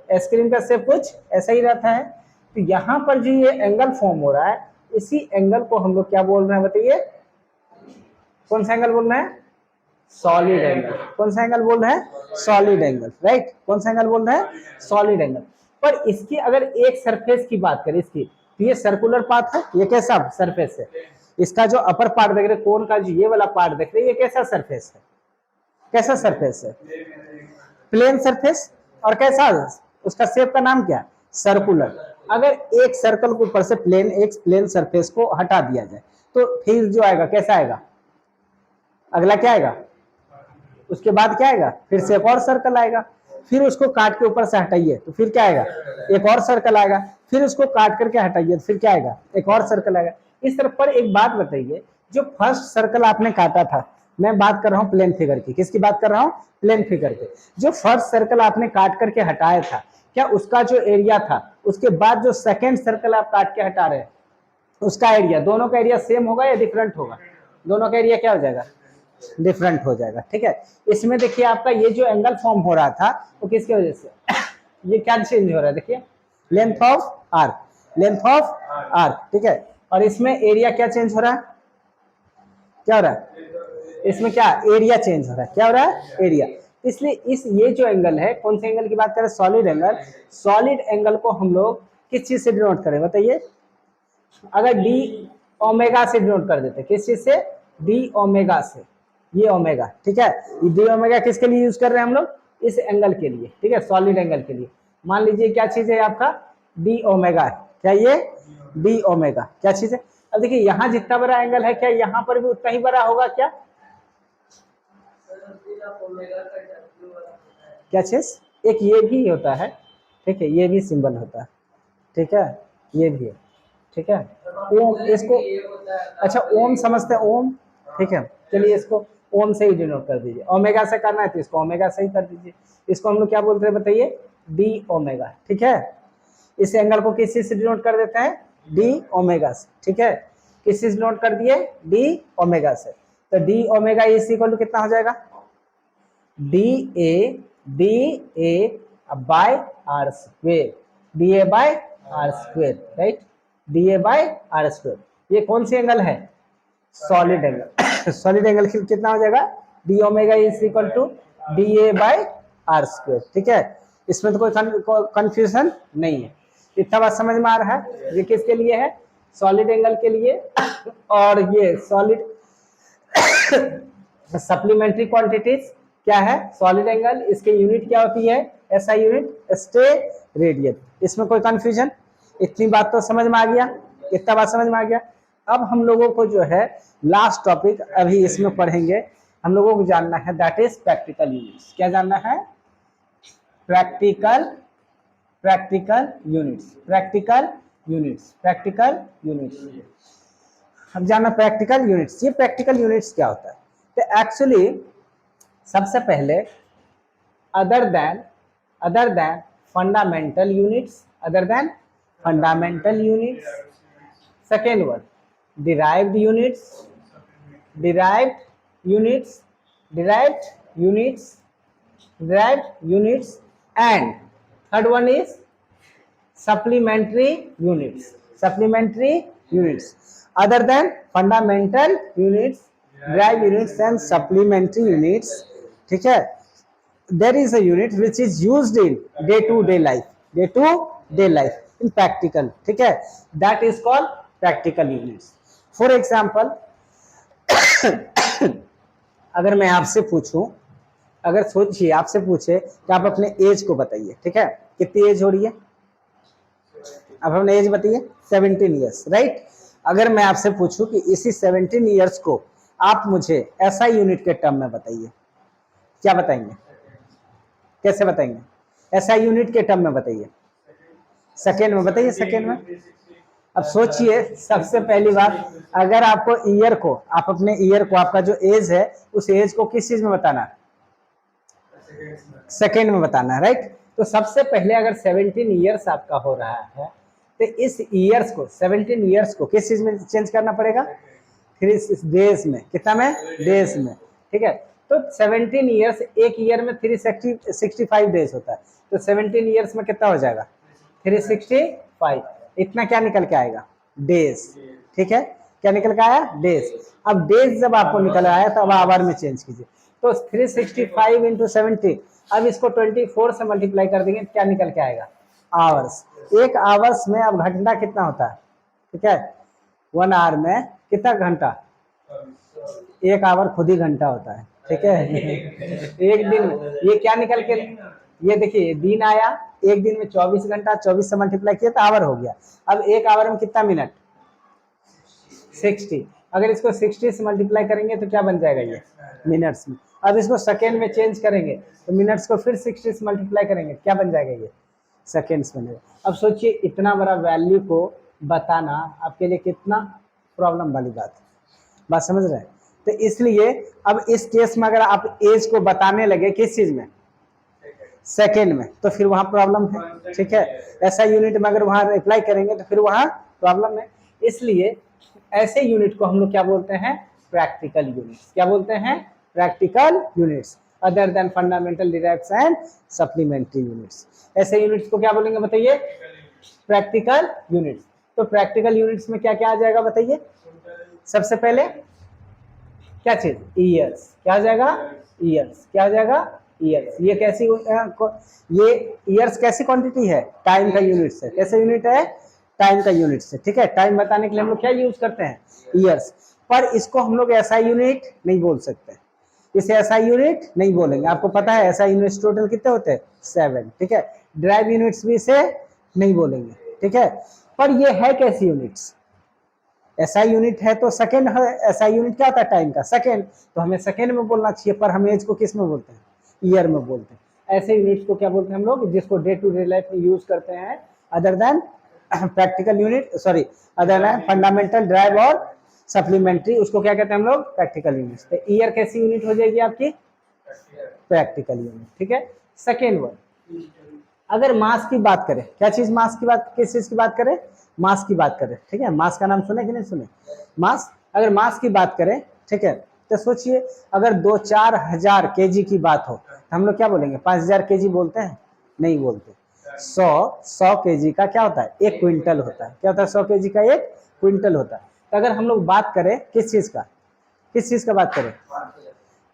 आइसक्रीम का शेप कुछ ऐसा ही रहता है। तो यहाँ पर जो ये एंगल फॉर्म हो रहा है, इसी एंगल को हम लोग क्या बोल रहे हैं बताइए? कौन सा एंगल बोल रहे हैं? Solid angle. कौन सा एंगल बोल रहे हैं? Solid angle, right. कौन सा एंगल बोल रहे हैं? Solid angle. पर इसकी अगर एक सरफेस की बात करें इसकी, तो ये सर्कुलर पाथ है, ये कैसा सरफेस है? इसका जो अपर पार्ट देख रहे हैं, कोन का जो ये वाला पार्ट देख रहे हैं, ये कैसा सरफेस है? कैसा सरफेस है? Plane surface. और कैसा उसका शेप का नाम क्या? सर्कुलर। अगर एक सर्कल के ऊपर से एक प्लेन सरफेस को हटा दिया जाए तो फिर जो आएगा कैसा आएगा? अगला क्या आएगा? उसके बाद क्या आएगा? फिर से एक और सर्कल आएगा। फिर उसको काट के ऊपर से हटाइए तो फिर क्या आएगा? एक और सर्कल आएगा। फिर उसको काट करके हटाइए तो फिर क्या आएगा? एक और सर्कल आएगा। इस तरफ। पर एक बात बताइए, जो फर्स्ट सर्कल आपने काटा था, मैं बात कर रहा हूं प्लेन फिगर की। किसकी बात कर रहा हूं? प्लेन फिगर के। जो फर्स्ट सर्कल आपने काट करके हटाया था, क्या उसका जो एरिया था, उसके बाद जो सेकेंड सर्कल आप काट के हटा रहे हैं उसका एरिया, दोनों का एरिया सेम होगा या डिफरेंट होगा? दोनों का एरिया क्या हो जाएगा? डिफरेंट हो जाएगा, ठीक है। इसमें देखिए आपका ये जो एंगल फॉर्म हो रहा था वो किसकी वजह से? ये क्या चेंज हो रहा है? देखिए length of arc, length of arc, ठीक है। और इसमें एरिया क्या चेंज हो रहा है? क्या हो रहा है? इसमें क्या एरिया चेंज हो रहा है? क्या हो रहा है? एरिया। इसलिए इस ये जो एंगल है, कौन से एंगल की बात करें? Solid angle. सॉलिड एंगल को हम लोग किस चीज से डिनोट करें बताइए? अगर डी ओमेगा से डिनोट कर देते, किस चीज से? डी ओमेगा से। ये ओमेगा, ठीक है। ये डी ओमेगा किसके लिए यूज कर रहे हैं हम लोग? इस एंगल के लिए, ठीक है, सॉलिड एंगल के लिए। मान लीजिए क्या चीज है आपका? D omega. क्या ये? डी ओमेगा क्या चीज है? अब देखिए यहाँ जितना बड़ा एंगल है, क्या यहाँ पर भी उतना ही बड़ा होगा क्या? क्या चीज? एक ये भी होता है, ठीक है, ये भी सिंबल होता है, ठीक है, ये भी है, ठीक है। ओम, इसको अच्छा ओम समझते हैं, ओम, ठीक है। चलिए इसको ओम से ही डिनोट कर दीजिए। ओमेगा से करना है तो इसको ओमेगा से ही कर दीजिए। इसको हम लोग क्या बोलते हैं बताइए? डी ओमेगा, ठीक है। इस एंगल को किस चीज से डिनोट कर देते हैं? डी ओमेगा से, ठीक है। किस चीज डिनोट कर दिए? डी ओमेगा से। तो D omega is equal to कितना हो जाएगा? D A by R square, D A by R square, right. D A by R square. ये कौन सी एंगल है? Solid angle. सॉलिड एंगल कितना हो जाएगा? D omega is equal to D A by R square, ठीक है। इसमें तो कोई कंफ्यूजन नहीं है। इतना बात समझ में आ रहा है? ये किसके लिए है? सॉलिड एंगल के लिए। और ये सॉलिड सप्लीमेंट्री क्वांटिटीज क्या है? सॉलिड एंगल, इसके यूनिट क्या होती है? SI unit, state radian. इसमें कोई कंफ्यूजन? इतनी बात तो समझ में आ गया, इतना बात समझ में आ गया। अब हम लोगों को जो है लास्ट टॉपिक अभी इसमें पढ़ेंगे, हम लोगों को जानना है, दैट इज प्रैक्टिकल यूनिट्स। क्या जानना है? Practical units, practical units, practical units. हम जानना प्रैक्टिकल यूनिट्स। ये प्रैक्टिकल यूनिट्स क्या होता है? तो एक्चुअली सबसे पहले other than fundamental units, other than fundamental units, second word derived units, derived units, derived units, derived units, and third one is supplementary units, supplementary units. Other than fundamental units, derived units and supplementary units, ठीक है, there is a unit which is used in day to day life, day to day life in practical, ठीक है, that is called practical units. For example अगर मैं आपसे पूछूं, अगर सोचिए आपसे पूछे कि आप अपने एज को बताइए, ठीक है, कितनी एज हो रही है? आप अपने एज बताइए। 17 ईयर्स, राइट। अगर मैं आपसे पूछूं कि इसी 17 ईयर्स को आप मुझे ऐसा यूनिट के टर्म में बताइए, क्या बताएंगे? कैसे बताएंगे? ऐसा यूनिट के टर्म में बताइए। सेकेंड में, बताइए सेकेंड में। अब सोचिए सबसे पहली बात, अगर आपको ईयर को, आप अपने ईयर को, आपका जो एज है उस एज को किस चीज में बताना है, सेकेंड में बताना है, राइट। तो सबसे पहले अगर 17 ईयर्स आपका हो रहा है तो इस ईयर्स को, 17 ईयर्स को किस चीज में चेंज करना पड़ेगा, 3 डेज में। कितना में, डेज में, ठीक है। तो 17 ईयर्स, एक ईयर में 365 डेज होता है, तो 17 ईयर्स में कितना हो जाएगा, 365। इतना क्या निकल के आएगा, डेज, ठीक है। क्या निकल के आया, डेज। अब डेज जब आपको निकल आया तो अब आवर में चेंज कीजिए, तो 365 इंटू 70, अब इसको 24 से मल्टीप्लाई कर देंगे, क्या निकल के आएगा, आवर्स। एक आवर्स में अब घंटा कितना होता है, ठीक है, 1 आवर में कितना घंटा, एक आवर खुद ही घंटा होता है, ठीक है। एक दिन में ये क्या निकल के, ये देखिए दिन आया, एक दिन में 24 घंटा, 24 से मल्टीप्लाई किया तो आवर हो गया। अब एक आवर में कितना मिनट, 60। अगर इसको 60 से मल्टीप्लाई करेंगे तो क्या बन जाएगा, ये मिनट्स में। अब इसको सेकेंड में चेंज करेंगे तो मिनट्स को फिर 60 से मल्टीप्लाई करेंगे, क्या बन जाएगा, ये सेकेंड्स बनेगा। अब सोचिए इतना बड़ा वैल्यू को बताना आपके लिए कितना प्रॉब्लम वाली बात समझ रहे हैं। तो इसलिए अब इस केस में अगर आप एज को बताने लगे किस चीज में, सेकेंड में, तो फिर वहां प्रॉब्लम है, ठीक है। ऐसा यूनिट में अगर वहां अप्लाई करेंगे तो फिर वहां प्रॉब्लम है। इसलिए ऐसे यूनिट को हम लोग क्या बोलते हैं, प्रैक्टिकल यूनिट्स। क्या बोलते हैं, practical units, other than fundamental, derived and supplementary units. ऐसे यूनिट्स को क्या बोलेंगे, बताइए, प्रैक्टिकल यूनिट्स। तो प्रैक्टिकल यूनिट्स में क्या क्या आ जाएगा, बताइए। सबसे पहले क्या चीज, ईयर्स। क्या आ जाएगा, ईयर्स। क्या आ जाएगा, ईयर्स। ये कैसी, ये ईयर्स कैसी क्वांटिटी है, टाइम का यूनिट है। कैसे यूनिट है, टाइम का यूनिट से, ठीक है। टाइम बताने के लिए हम लोग क्या यूज करते हैं, ईयर्स। पर इसको हम लोग ऐसा यूनिट नहीं बोल सकते, इसे ऐसा यूनिट नहीं बोलेंगे। आपको पता है ऐसा यूनिट्स टोटल कितने होते हैं, 7, ठीक है। ड्राइव यूनिट्स भी इसे नहीं बोलेंगे, ठीक है। पर ये है कैसी यूनिट्स, ऐसा यूनिट है तो सेकेंड है। ऐसा यूनिट क्या होता है, टाइम का सेकेंड, तो हमें सेकेंड में बोलना चाहिए, पर हम एज को किस में बोलते हैं, ईयर में बोलते हैं। ऐसे यूनिट्स को क्या बोलते हैं हम लोग, जिसको डे टू डे लाइफ में यूज करते हैं, other than practical unit, sorry, other than fundamental, drive और सप्लीमेंट्री, उसको क्या कहते हैं हम लोग, प्रैक्टिकल यूनिट्स। तो ईयर कैसी यूनिट हो जाएगी आपकी, प्रैक्टिकल यूनिट, ठीक है। सेकेंड वर्ड, अगर मास की बात करें, क्या चीज मास की बात, किस चीज की बात करें, मास की बात करें, ठीक है। मास का नाम सुने कि नहीं सुने, मास। अगर मास की बात करें, ठीक है, तो सोचिए अगर 2-4 हजार केजी की बात हो तो हम लोग क्या बोलेंगे, 5000 केजी बोलते हैं, नहीं बोलते। 100 केजी का क्या होता है, 1 क्विंटल होता है। क्या होता है, 100 केजी का 1 क्विंटल होता है। तो अगर हम लोग बात करें किस चीज का, किस चीज का बात करें,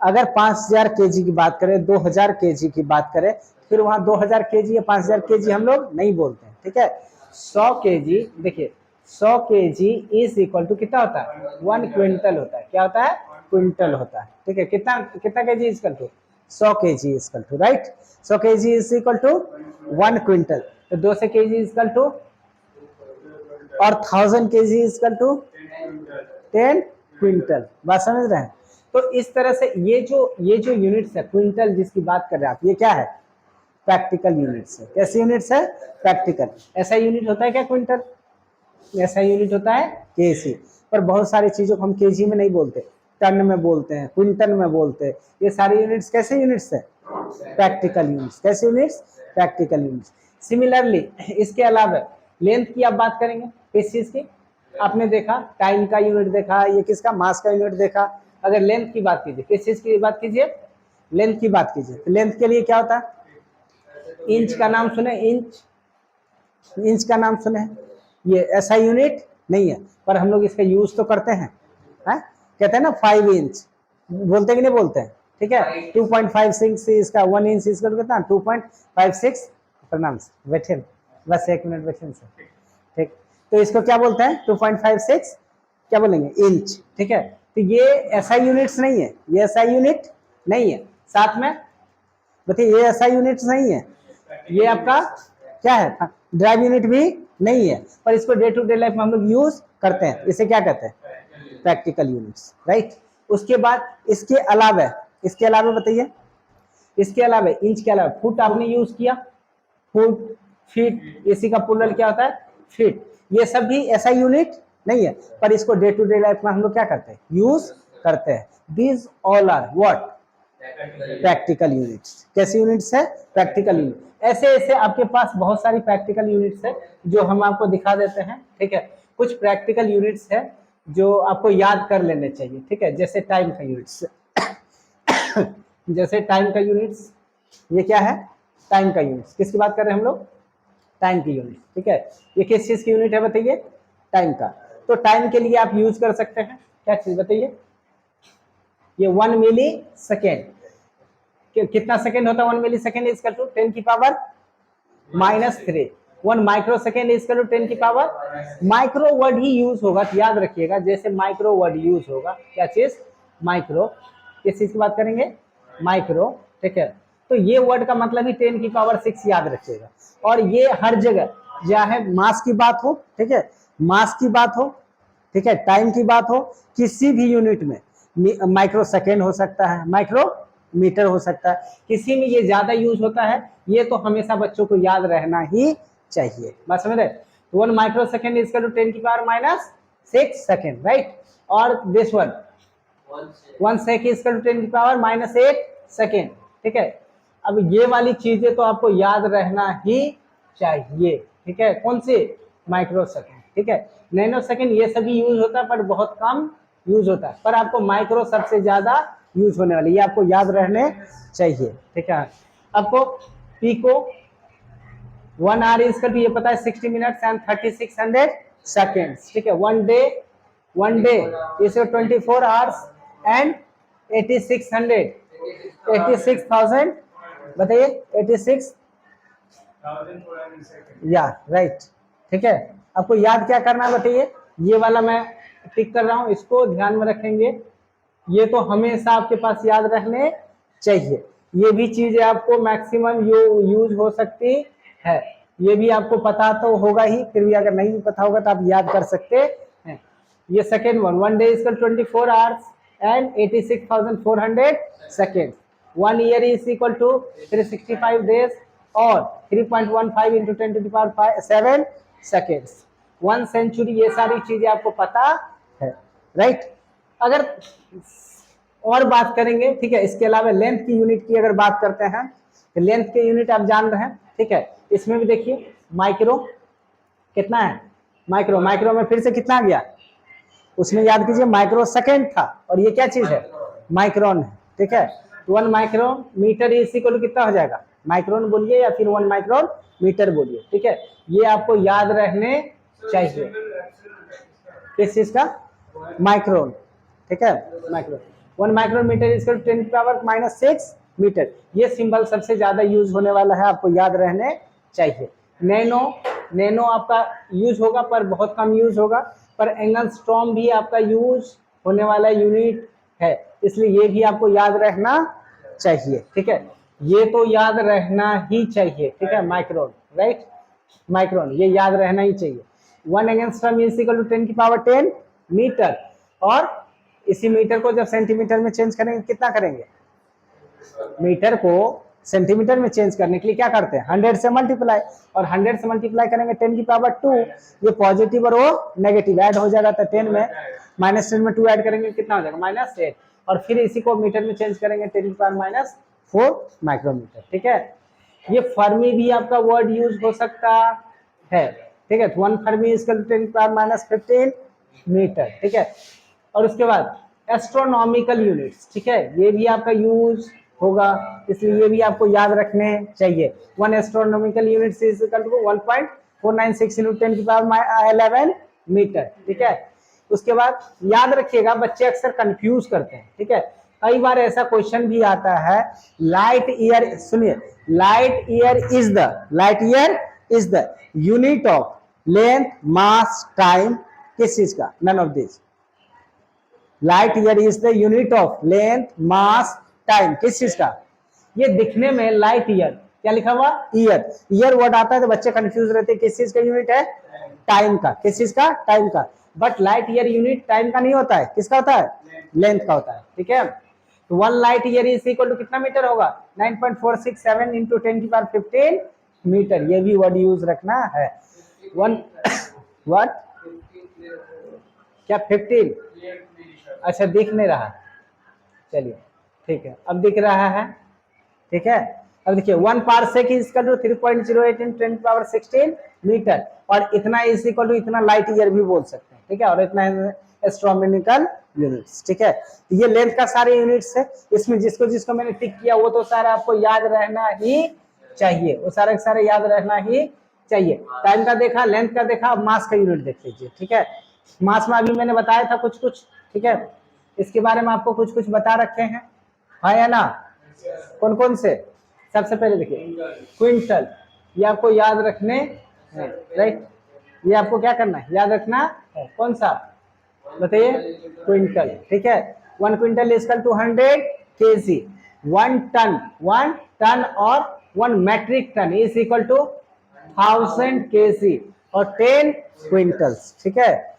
अगर 5000 केजी की बात करें, 2000 केजी की बात करें, फिर वहां 2000 केजी या 5000 केजी हम लोग नहीं बोलते हैं, ठीक है। 100 केजी, देखिए 100 केजी इज इक्वल टू कितना होता है, 1 क्विंटल होता है। क्या होता है, क्विंटल होता है, ठीक है। कितना कितना KG is equal to, 100 KG is equal to, right. 100 KG is equal to 1 quintal. तो 200 केजी इज इक्वल टू, और 1000 KG is equal to 10 quintal. बात समझ रहे हैं। तो इस तरह से ये जो यूनिट्स है, क्विंटल जिसकी बात कर रहे हैं आप, ये क्या है, प्रैक्टिकल यूनिट्स है। कैसे यूनिट्स है, प्रैक्टिकल। ऐसा यूनिट होता है क्या, क्विंटल, ऐसा यूनिट होता है केजी। पर बहुत सारी चीजों को हम केजी में नहीं बोलते, टन में बोलते हैं, क्विंटल में बोलते हैं। ये सारे यूनिट्स कैसे यूनिट्स है, प्रैक्टिकल यूनिट्स। कैसे यूनिट्स, प्रैक्टिकल यूनिट्स। सिमिलरली इसके अलावा लेंथ की आप बात करेंगे, किस चीज की, आपने देखा टाइम का यूनिट देखा, ये किसका, मास का यूनिट देखा। अगर लेंथ की बात कीजिए, किस चीज की बात कीजिए, लेंथ की बात कीजिए, तो लेंथ के लिए क्या होता है, इंच का नाम सुने, इंच, इंच का नाम सुने। ये ऐसा यूनिट नहीं है, पर हम लोग इसका यूज तो करते हैं, कहते हैं ना 5 इंच, बोलते कि नहीं बोलते हैं, ठीक है। 2.56 इसका 1 इंच इसका कितना, 2.56। प्रणाम, बैठे बस 1 मिनट बैठे से, ठीक। तो इसको क्या बोलते हैं, 2.56 क्या बोलेंगे, इंच, ठीक है। तो ये ऐसा यूनिट्स नहीं है, ये ऐसा यूनिट नहीं है। साथ में बताइए, ये ऐसा यूनिट्स नहीं है, ये आपका क्या है, ड्राइव यूनिट भी नहीं है, पर इसको डे टू डे लाइफ में हम लोग यूज करते हैं। इसे क्या कहते हैं, प्रैक्टिकल यूनिट्स, राइट। उसके बाद इसके अलावा बताइए, इसके अलावा इंच के अलावा फुट आपने यूज किया, फुट, फीट, इसी का प्लूरल क्या होता है, फीट। ये सब भी ऐसा यूनिट नहीं है, पर इसको डे टू डे लाइफ में हम लोग क्या करते हैं, यूज करते हैं। These all are what, practical units. कैसे यूनिट्स है, प्रैक्टिकल यूनिट। ऐसे ऐसे आपके पास बहुत सारी प्रैक्टिकल यूनिट्स है जो हम आपको दिखा देते हैं, ठीक है। कुछ प्रैक्टिकल यूनिट्स है जो आपको याद कर लेने चाहिए, ठीक है। जैसे टाइम का यूनिट्स जैसे टाइम का यूनिट्स, ये क्या है, टाइम का यूनिट्स। किसकी बात कर रहे हैं हम लोग, टाइम की यूनिट, ठीक है। ये किस चीज की यूनिट है बताइए, टाइम का। तो टाइम के लिए आप यूज कर सकते हैं क्या चीज बताइए, ये 1 मिली सेकेंड। कितना सेकेंड होता है 1 मिली सेकेंड, इजकल टू 10 की power -3। 1 micro second equal to 10 की पावर, माइक्रो वर्ड ही यूज होगा, तो याद रखिएगा। जैसे माइक्रो वर्ड यूज होगा, क्या चीज, माइक्रो। किस चीज की बात करेंगे, माइक्रो, ठीक है। तो ये वर्ड का मतलब ही 10 की पावर 6 याद रखिएगा। और ये हर जगह, चाहे मास की बात हो, ठीक है, मास की बात हो, ठीक है, टाइम की बात हो, किसी भी यूनिट में, माइक्रो सेकेंड हो सकता है, माइक्रो मीटर हो सकता है, किसी में ये ज्यादा यूज होता है। ये तो हमेशा बच्चों को याद रहना ही चाहिए, बात समझ रहे। 1 माइक्रो सेकेंड इजकल टू 10 की पावर -6 सेकेंड, राइट। और this one 1 sec equal to 10 की पावर -8 सेकेंड, ठीक है। अब ये वाली चीजें तो आपको याद रहना ही चाहिए, ठीक है। कौन सी, माइक्रो सेकेंड, ठीक है। नैनो सेकेंड ये सभी यूज होता है पर बहुत कम यूज होता है, पर आपको माइक्रो सबसे ज्यादा यूज होने वाली, ये आपको याद रहने चाहिए, ठीक है। आपको पीको 1 आवर इसका भी ये पता है 60 मिनट्स एंड 3600 सेकेंड्स, ठीक है। 1 डे इज 24 आवर्स एंड 86,000 बताइए, 1400 सेकंड। या राइट, ठीक है। आपको याद क्या करना है बताइए, ये वाला मैं टिक कर रहा हूं, इसको ध्यान में रखेंगे। ये तो हमेशा आपके पास याद रहने चाहिए। ये भी चीजें आपको मैक्सिमम यूज हो सकती है, ये भी आपको पता तो होगा ही, फिर भी अगर नहीं भी पता होगा तो आप याद कर सकते हैं। ये second one, 1 day equal 24 hours and 86,400 second. 1 year is equal to 365 days और 3.15 इंटू 10⁻7 सेकेंड्स। 1 सेंचुरी, ये सारी चीजें आपको पता है, राइट। अगर और बात करेंगे, ठीक है, इसके अलावा लेंथ की यूनिट की अगर बात करते हैं, तो लेंथ के यूनिट आप जान रहे हैं, ठीक है। इसमें भी देखिए माइक्रो कितना है, माइक्रो में फिर से कितना आ गया, उसमें याद कीजिए माइक्रो सेकेंड था, और ये क्या चीज है, माइक्रोन है, ठीक है। 1 micron metre is equal to कितना हो जाएगा, माइक्रोन बोलिए या फिर 1 माइक्रोन मीटर बोलिए, ठीक है। ये आपको याद रहने चाहिए, किस चीज का, माइक्रोन, ठीक है, micron. 1 micron metre is equal to 10 की पावर -6 मीटर। ये सिंबल सबसे ज्यादा यूज होने वाला है, आपको याद रहने चाहिए। नैनो आपका यूज होगा पर बहुत कम यूज होगा, पर एंगस्ट्रॉम भी आपका यूज होने वाला यूनिट है, इसलिए ये भी आपको याद रहना चाहिए, ठीक है। ये तो याद रहना ही चाहिए, ठीक है, माइक्रोन, राइट, माइक्रोन ये याद रहना ही चाहिए। 1 एंगस्ट्रॉम इज इक्वल टू 10 की पावर 10 मीटर, और इसी मीटर को जब सेंटीमीटर में चेंज करेंगे कितना करेंगे, मीटर को सेंटीमीटर में चेंज करने के लिए क्या करते हैं, 100 से मल्टीप्लाई, और 100 से मल्टीप्लाई करेंगे 10 की पावर 2, ये पॉजिटिव और वो नेगेटिव ऐड हो जाएगा, तो 10 में -10 में 2 ऐड करेंगे कितना हो जाएगा, -8, और फिर इसी को मीटर में चेंज करेंगे 10 की पावर -4 माइक्रोमीटर, ठीक है। ये फर्मी भी आपका वर्ड यूज हो सकता है, ठीक है। 1 फर्मी इज 10 की पावर -15 मीटर, ठीक है। और उसके बाद एस्ट्रोनॉमिकल यूनिट्स, ठीक है, ये भी आपका यूज होगा, इसलिए ये भी आपको याद रखने चाहिए। 1 astronomical unit is equal to 1.496 into 10 की पावर 11 मीटर, ठीक है। उसके बाद याद रखिएगा, बच्चे अक्सर कंफ्यूज करते हैं, ठीक है। कई बार ऐसा क्वेश्चन भी आता है, लाइट ईयर, सुनिए, light year is the unit of length, mass, time, किस चीज का, none of this. Light year is the unit of length, mass, time, किस चीज का, ये दिखने में लाइट ईयर, क्या लिखा हुआ, ईयर वर्ड आता है तो बच्चे कंफ्यूज रहते हैं, किस चीज का यूनिट है, टाइम का, किस चीज का, टाइम का। But light year unit time का नहीं होता है, किसका होता है, लेंथ का होता है, ठीक है। तो 1 light year is equal to कितना मीटर होगा, 9.467 इंटू 10 की पावर 15 मीटर, ये भी वर्ड यूज रखना है। वन व्हाट, क्या 15? अच्छा दिख नहीं रहा, चलिए ठीक है, अब दिख रहा है, ठीक है। अब देखिए 1 parsec is equal to 3.08 × 10⁻16 metre, और इतना इज इक्वल टू इतना लाइट ईयर भी बोल सकते हैं, ठीक है, और इतना एस्ट्रोनॉमिकल यूनिट्स, ठीक है। तो ये लेंथ का सारे यूनिट्स है, इसमें जिसको जिसको मैंने टिक किया वो तो सारा आपको याद रहना ही चाहिए, वो सारे सारे याद रहना ही चाहिए। टाइम का देखा, लेंथ का देखा, अब मास का यूनिट देख लीजिए, ठीक है। मास में अभी मैंने बताया था कुछ कुछ, ठीक है, इसके बारे में आपको कुछ कुछ बता रखे हैं, हाँ या ना? कौन कौन से? सबसे पहले देखिए क्विंटल, ये आपको याद रखने हैं, राइट, ये आपको क्या करना है, याद रखना है। कौन सा बताइए? क्विंटल, ठीक है। 1 quintal is equal to 100 kg। 1 ton और 1 metric ton is equal to 1000 kg और 10 क्विंटल्स, ठीक है।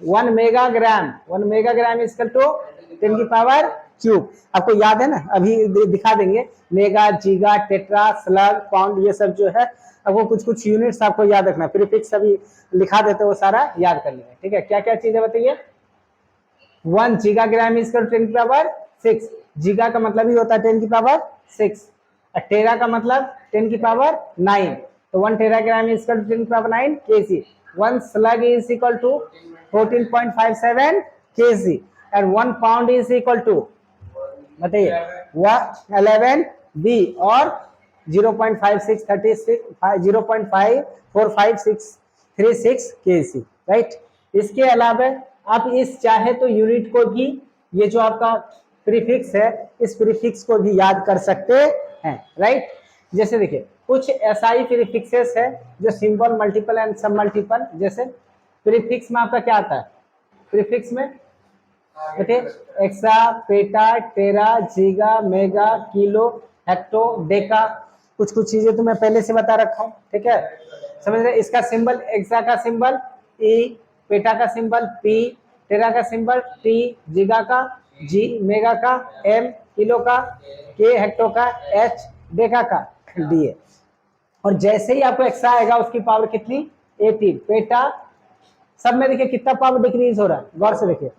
1 मेगाग्राम इज इक्वल टू 10 की पावर क्यूब। आपको याद है ना, अभी दिखा देंगे, मेगा, जीगा, टेट्रा, स्लग, पाउंड, ये सब जो है आपको कुछ कुछ यूनिट्स आपको याद रखना, प्रीफिक्स अभी लिखा देते वो सारा याद कर लेंगे, ठीक है। क्या क्या चीजें बताइए? 1 गीगाग्राम इज इक्वल टू 10 की पावर 6, जीगा का मतलब ही होता है 10 की पावर 6, और टेरा का मतलब 10 की पावर 9, तो 1 टेराग्राम इज इक्वल टू 10 की power 9 kg। 1 slug is equal to 14.57 kg and 1 pound is equal to बताइए 11 b और 0.5636 kg, राइट। इसके अलावा आप इस चाहे तो यूनिट को भी, ये जो आपका प्रीफिक्स है, इस प्रीफिक्स को भी याद कर सकते हैं, राइट। जैसे देखिए कुछ एसआई प्रीफिक्सेस है जो सिंबल, मल्टीपल एंड सब मल्टीपल, जैसे प्रीफिक्स में आपका क्या आता है? प्रीफिक्स में देखिए एक्सा, पेटा, टेरा, जीगा, मेगा, किलो, हेक्टो, डेका, कुछ कुछ चीजें तो मैं पहले से बता रखा हूँ, ठीक है, समझ रहे। इसका सिंबल, एक्सा का सिंबल ई, पेटा का सिंबल पी, टेरा का सिंबल टी, जीगा का जी, मेगा का एम, किलो का के, हेक्टो का एच, डेका का डी है। और जैसे ही आपको एक्सा आएगा उसकी पावर कितनी? 18। पेटा सब में देखिए कितना पावर डिक्रीज हो रहा है, गौर से देखिए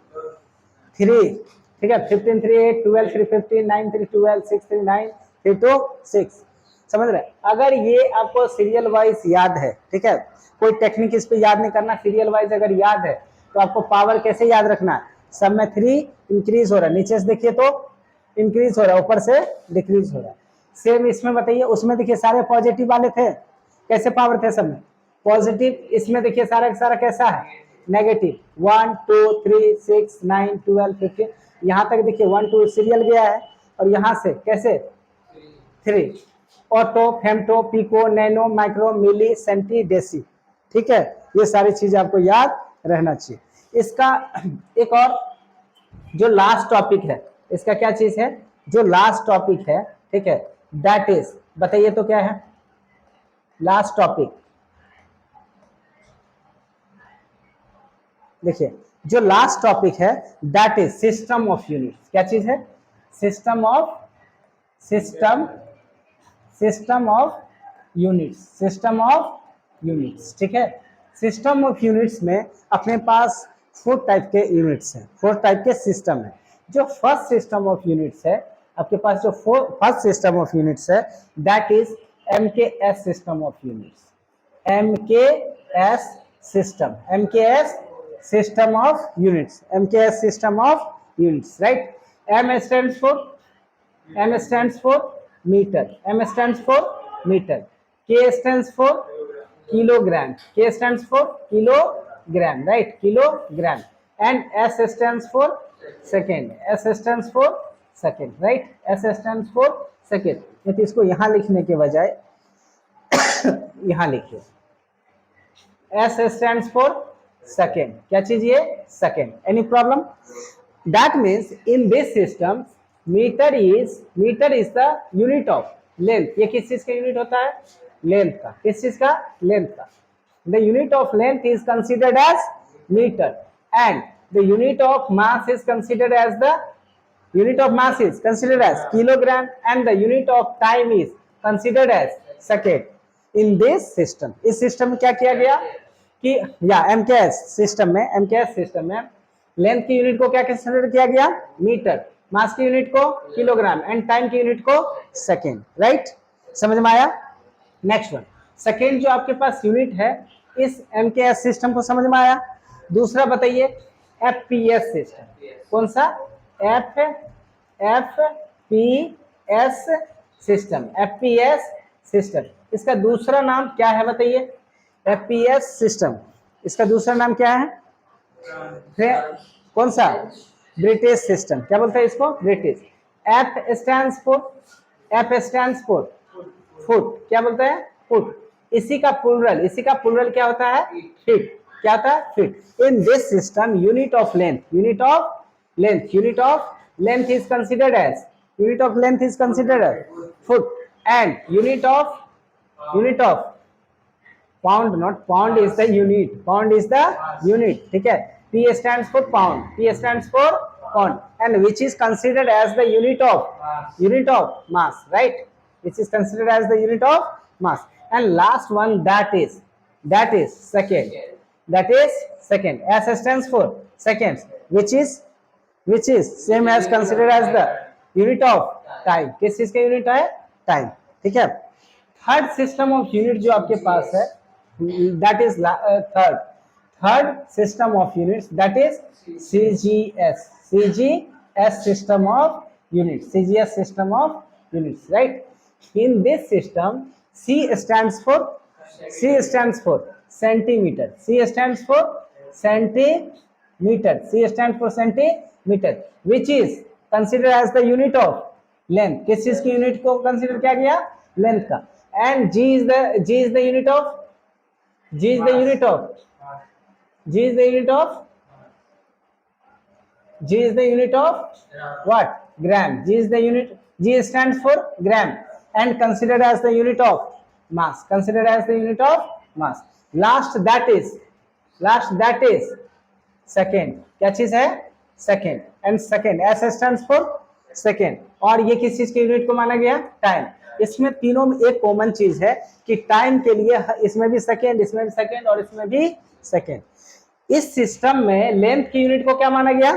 3, ठीक है, 15 3 8 12 3 15 9 3 12 6 3 9 3 2 6, समझ रहे। अगर ये आपको सीरियल वाइज याद है, ठीक है, कोई टेक्निक इस पे याद नहीं करना, सीरियल वाइज अगर याद है तो आपको पावर कैसे याद रखना है? सब में 3 इंक्रीज हो रहा है, नीचे से देखिए तो इंक्रीज हो रहा है, ऊपर से डिक्रीज हो रहा है। सेम इसमें बताइए, उसमें देखिए सारे पॉजिटिव वाले थे, कैसे पावर थे सब में? पॉजिटिव। इसमें देखिए सारा का सारा कैसा है? नेगेटिव। 1 2 3 6 9 12 15, यहाँ तक देखिए 1 2 सीरियल गया है, और यहाँ से कैसे 3, atto, femto, pico, nano, micro, milli, centi, deci, ठीक है। ये सारी चीजें आपको याद रहना चाहिए। इसका एक और जो लास्ट टॉपिक है, इसका क्या चीज है? जो लास्ट टॉपिक है, ठीक है, दैट इज, बताइए तो क्या है लास्ट टॉपिक? देखिए जो लास्ट टॉपिक है that is system of units. क्या चीज है? सिस्टम ऑफ यूनिट्स, ठीक है। सिस्टम ऑफ यूनिट्स में अपने पास 4 टाइप के यूनिट्स हैं, 4 टाइप के सिस्टम है। जो फर्स्ट सिस्टम ऑफ यूनिट्स है आपके पास, जो फर्स्ट सिस्टम ऑफ यूनिट्स है that is MKS system of units. MKS system of units, MKS system of units, right? M stands for meter, M stands for meter, K stands for kilogram, right? Kilogram. And S stands for second, right? S stands for second। तो इसको यहाँ लिखने के बजाय यहाँ लिखिए, S stands for second। क्या चीज ये? Second. Any problem? That means in this system metre is the unit of length. ये किस चीज का यूनिट होता है? लेंथ का। किस चीज का? लेंथ का। The unit of length is considered as metre, and the unit of mass is considered as kilogram, and the unit of time is considered as second. In this system, इस system में क्या किया गया कि या MKS system में length की unit को क्या कंसीडर किया गया, मीटर, मास की यूनिट को किलोग्राम एंड टाइम की यूनिट को सेकेंड, राइट, समझ में आया। नेक्स्ट वन, सेकेंड जो आपके पास यूनिट है इस एमकेएस सिस्टम को समझ में आया। दूसरा बताइए एफपीएस सिस्टम, कौन सा, एफपीएस सिस्टम, एफपीएस सिस्टम, इसका दूसरा नाम क्या है बताइए, एफपीएस सिस्टम इसका दूसरा नाम क्या है, कौन सा, ब्रिटिश सिस्टम, क्या बोलते हैं इसको, British. F stands for foot, क्या बोलते हैं, फुट, इसी का प्लूरल क्या होता है, फीट, क्या होता है, feet. In this system unit of length is considered as foot and unit of pound, not pound is the unit, ठीक है, P stands for pound and which is considered as the unit of mass, right, which is considered as the unit of mass. And last one that is second, S stands for seconds, which is same as considered as the unit of time, किस चीज का unit है, time, ठीक है। Third system of unit जो आपके पास है that is third system of units, that is CGS system of units, right. In this system C stands for centimeter, which is considered as the unit of length, किस चीज की unit को consider किया गया, length का। And G is the unit of what, gram, G stands for gram and considered as the unit of mass, last that is second, क्या चीज है, second, and second S stands for second, और ये किस चीज के unit को माना गया, टाइम। इसमें तीनों में एक कॉमन चीज है कि टाइम के लिए इसमें भी सेकेंड और इसमें भी सेकेंड। इस सिस्टम में लेंथ की यूनिट को क्या माना गया,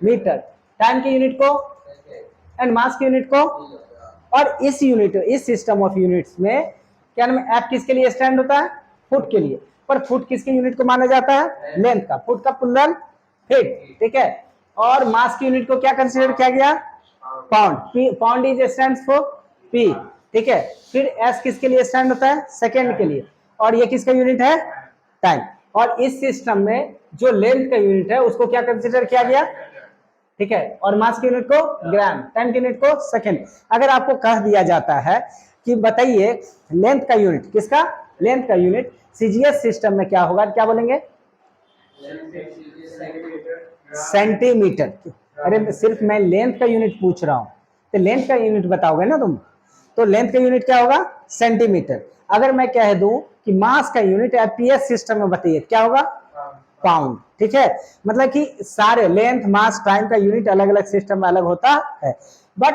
मीटर, टाइम की यूनिट को एंड मास की यूनिट को, और इस सिस्टम ऑफ यूनिट्स में क्या नाम है, एफ किसके लिए स्टैंड होता है, फुट के लिए, पर फुट किसके यूनिट को माना जाता है, लेंथ का, फुट का प्लूरल फीट, ठीक है। और मास की यूनिट को क्या कंसीडर किया गया, pound is stands for P, ठीक है। फिर एस किसके लिए स्टैंड होता है, सेकेंड के लिए, और ये किसका यूनिट है, टाइम। और इस सिस्टम में जो लेंथ का यूनिट है उसको क्या कंसीडर किया गया, ठीक है, और मास की यूनिट को ग्राम, टाइम की यूनिट को सेकेंड। अगर आपको कह दिया जाता है कि बताइए लेंथ का यूनिट किसका, लेंथ का यूनिट सीजीएस सिस्टम में क्या होगा, क्या बोलेंगे, सेंटीमीटर। अरे सिर्फ मैं लेंथ का यूनिट पूछ रहा हूं, तो लेंथ का यूनिट बताओगे ना तुम, तो लेंथ का यूनिट क्या होगा, सेंटीमीटर। अगर मैं कह दूं कि मास का यूनिट एफपीएस सिस्टम में बताइए क्या होगा, पाउंड, ठीक है। मतलब कि सारे लेंथ, मास, टाइम का यूनिट अलग अलग सिस्टम में अलग होता है, बट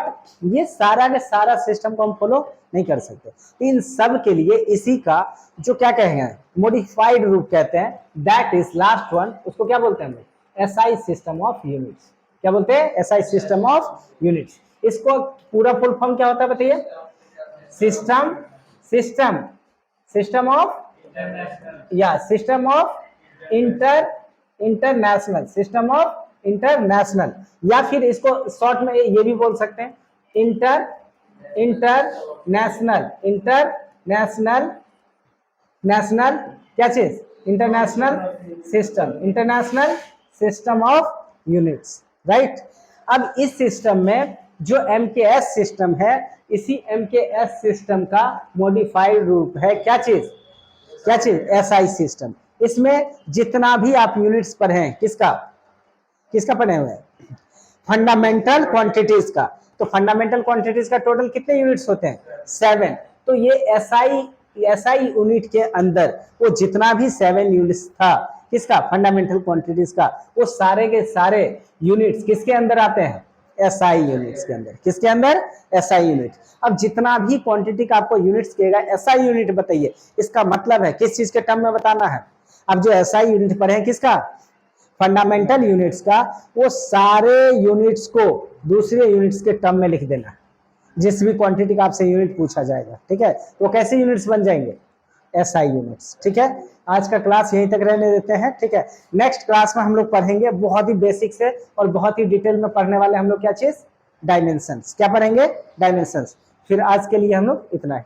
ये सारा के सारा सिस्टम को हम फॉलो नहीं कर सकते। इन सब के लिए इसी का जो क्या कहेंगे, मॉडिफाइड रूप कहते हैं, दैट इज लास्ट वन, उसको क्या बोलते हैं, एसआई सिस्टम ऑफ यूनिट्स। क्या बोलते हैं, एसआई सिस्टम ऑफ यूनिट्स। इसको पूरा फुल फॉर्म क्या होता है बताइए, सिस्टम ऑफ इंटरनेशनल, या फिर इसको शॉर्ट में ये भी बोल सकते हैं इंटरनेशनल क्या चीज, international system of units, right. अब इस सिस्टम में जो एमकेएस सिस्टम है, इसी एमकेएस सिस्टम का मॉडिफाइड रूप है क्या चीज, एसआई सिस्टम। इसमें जितना भी आप यूनिट्स पर हैं, किसका पढ़े हुए हैं, फंडामेंटल क्वांटिटीज का। तो फंडामेंटल क्वांटिटीज का टोटल कितने यूनिट्स होते हैं, 7। तो ये एसआई यूनिट के अंदर वो जितना भी 7 यूनिट्स था, किसका, फंडामेंटल क्वांटिटीज का, वो सारे के सारे यूनिट्स किसके अंदर आते हैं, एसआई यूनिट्स के अंदर। किसके अंदर? SI unit. अब जितना भी क्वांटिटी का आपको यूनिट्स कहेगा एसआई यूनिट बताइए, इसका मतलब है किस चीज के टर्म में बताना है। अब जो एसआई यूनिट पढ़े हैं किसका? फंडामेंटल यूनिट्स का, वो सारे यूनिट्स को दूसरे यूनिट्स के टर्म में लिख देना, जिस भी क्वांटिटी का आपसे यूनिट पूछा जाएगा, ठीक है। तो कैसे यूनिट्स बन जाएंगे? एसआई यूनिट्स, ठीक है। आज का क्लास यहीं तक रहने देते हैं, ठीक है। नेक्स्ट क्लास में हम लोग पढ़ेंगे बहुत ही बेसिक से और बहुत ही डिटेल में पढ़ने वाले हम लोग क्या चीज? डायमेंशंस। क्या पढ़ेंगे? डायमेंशंस। फिर आज के लिए हम लोग इतना है।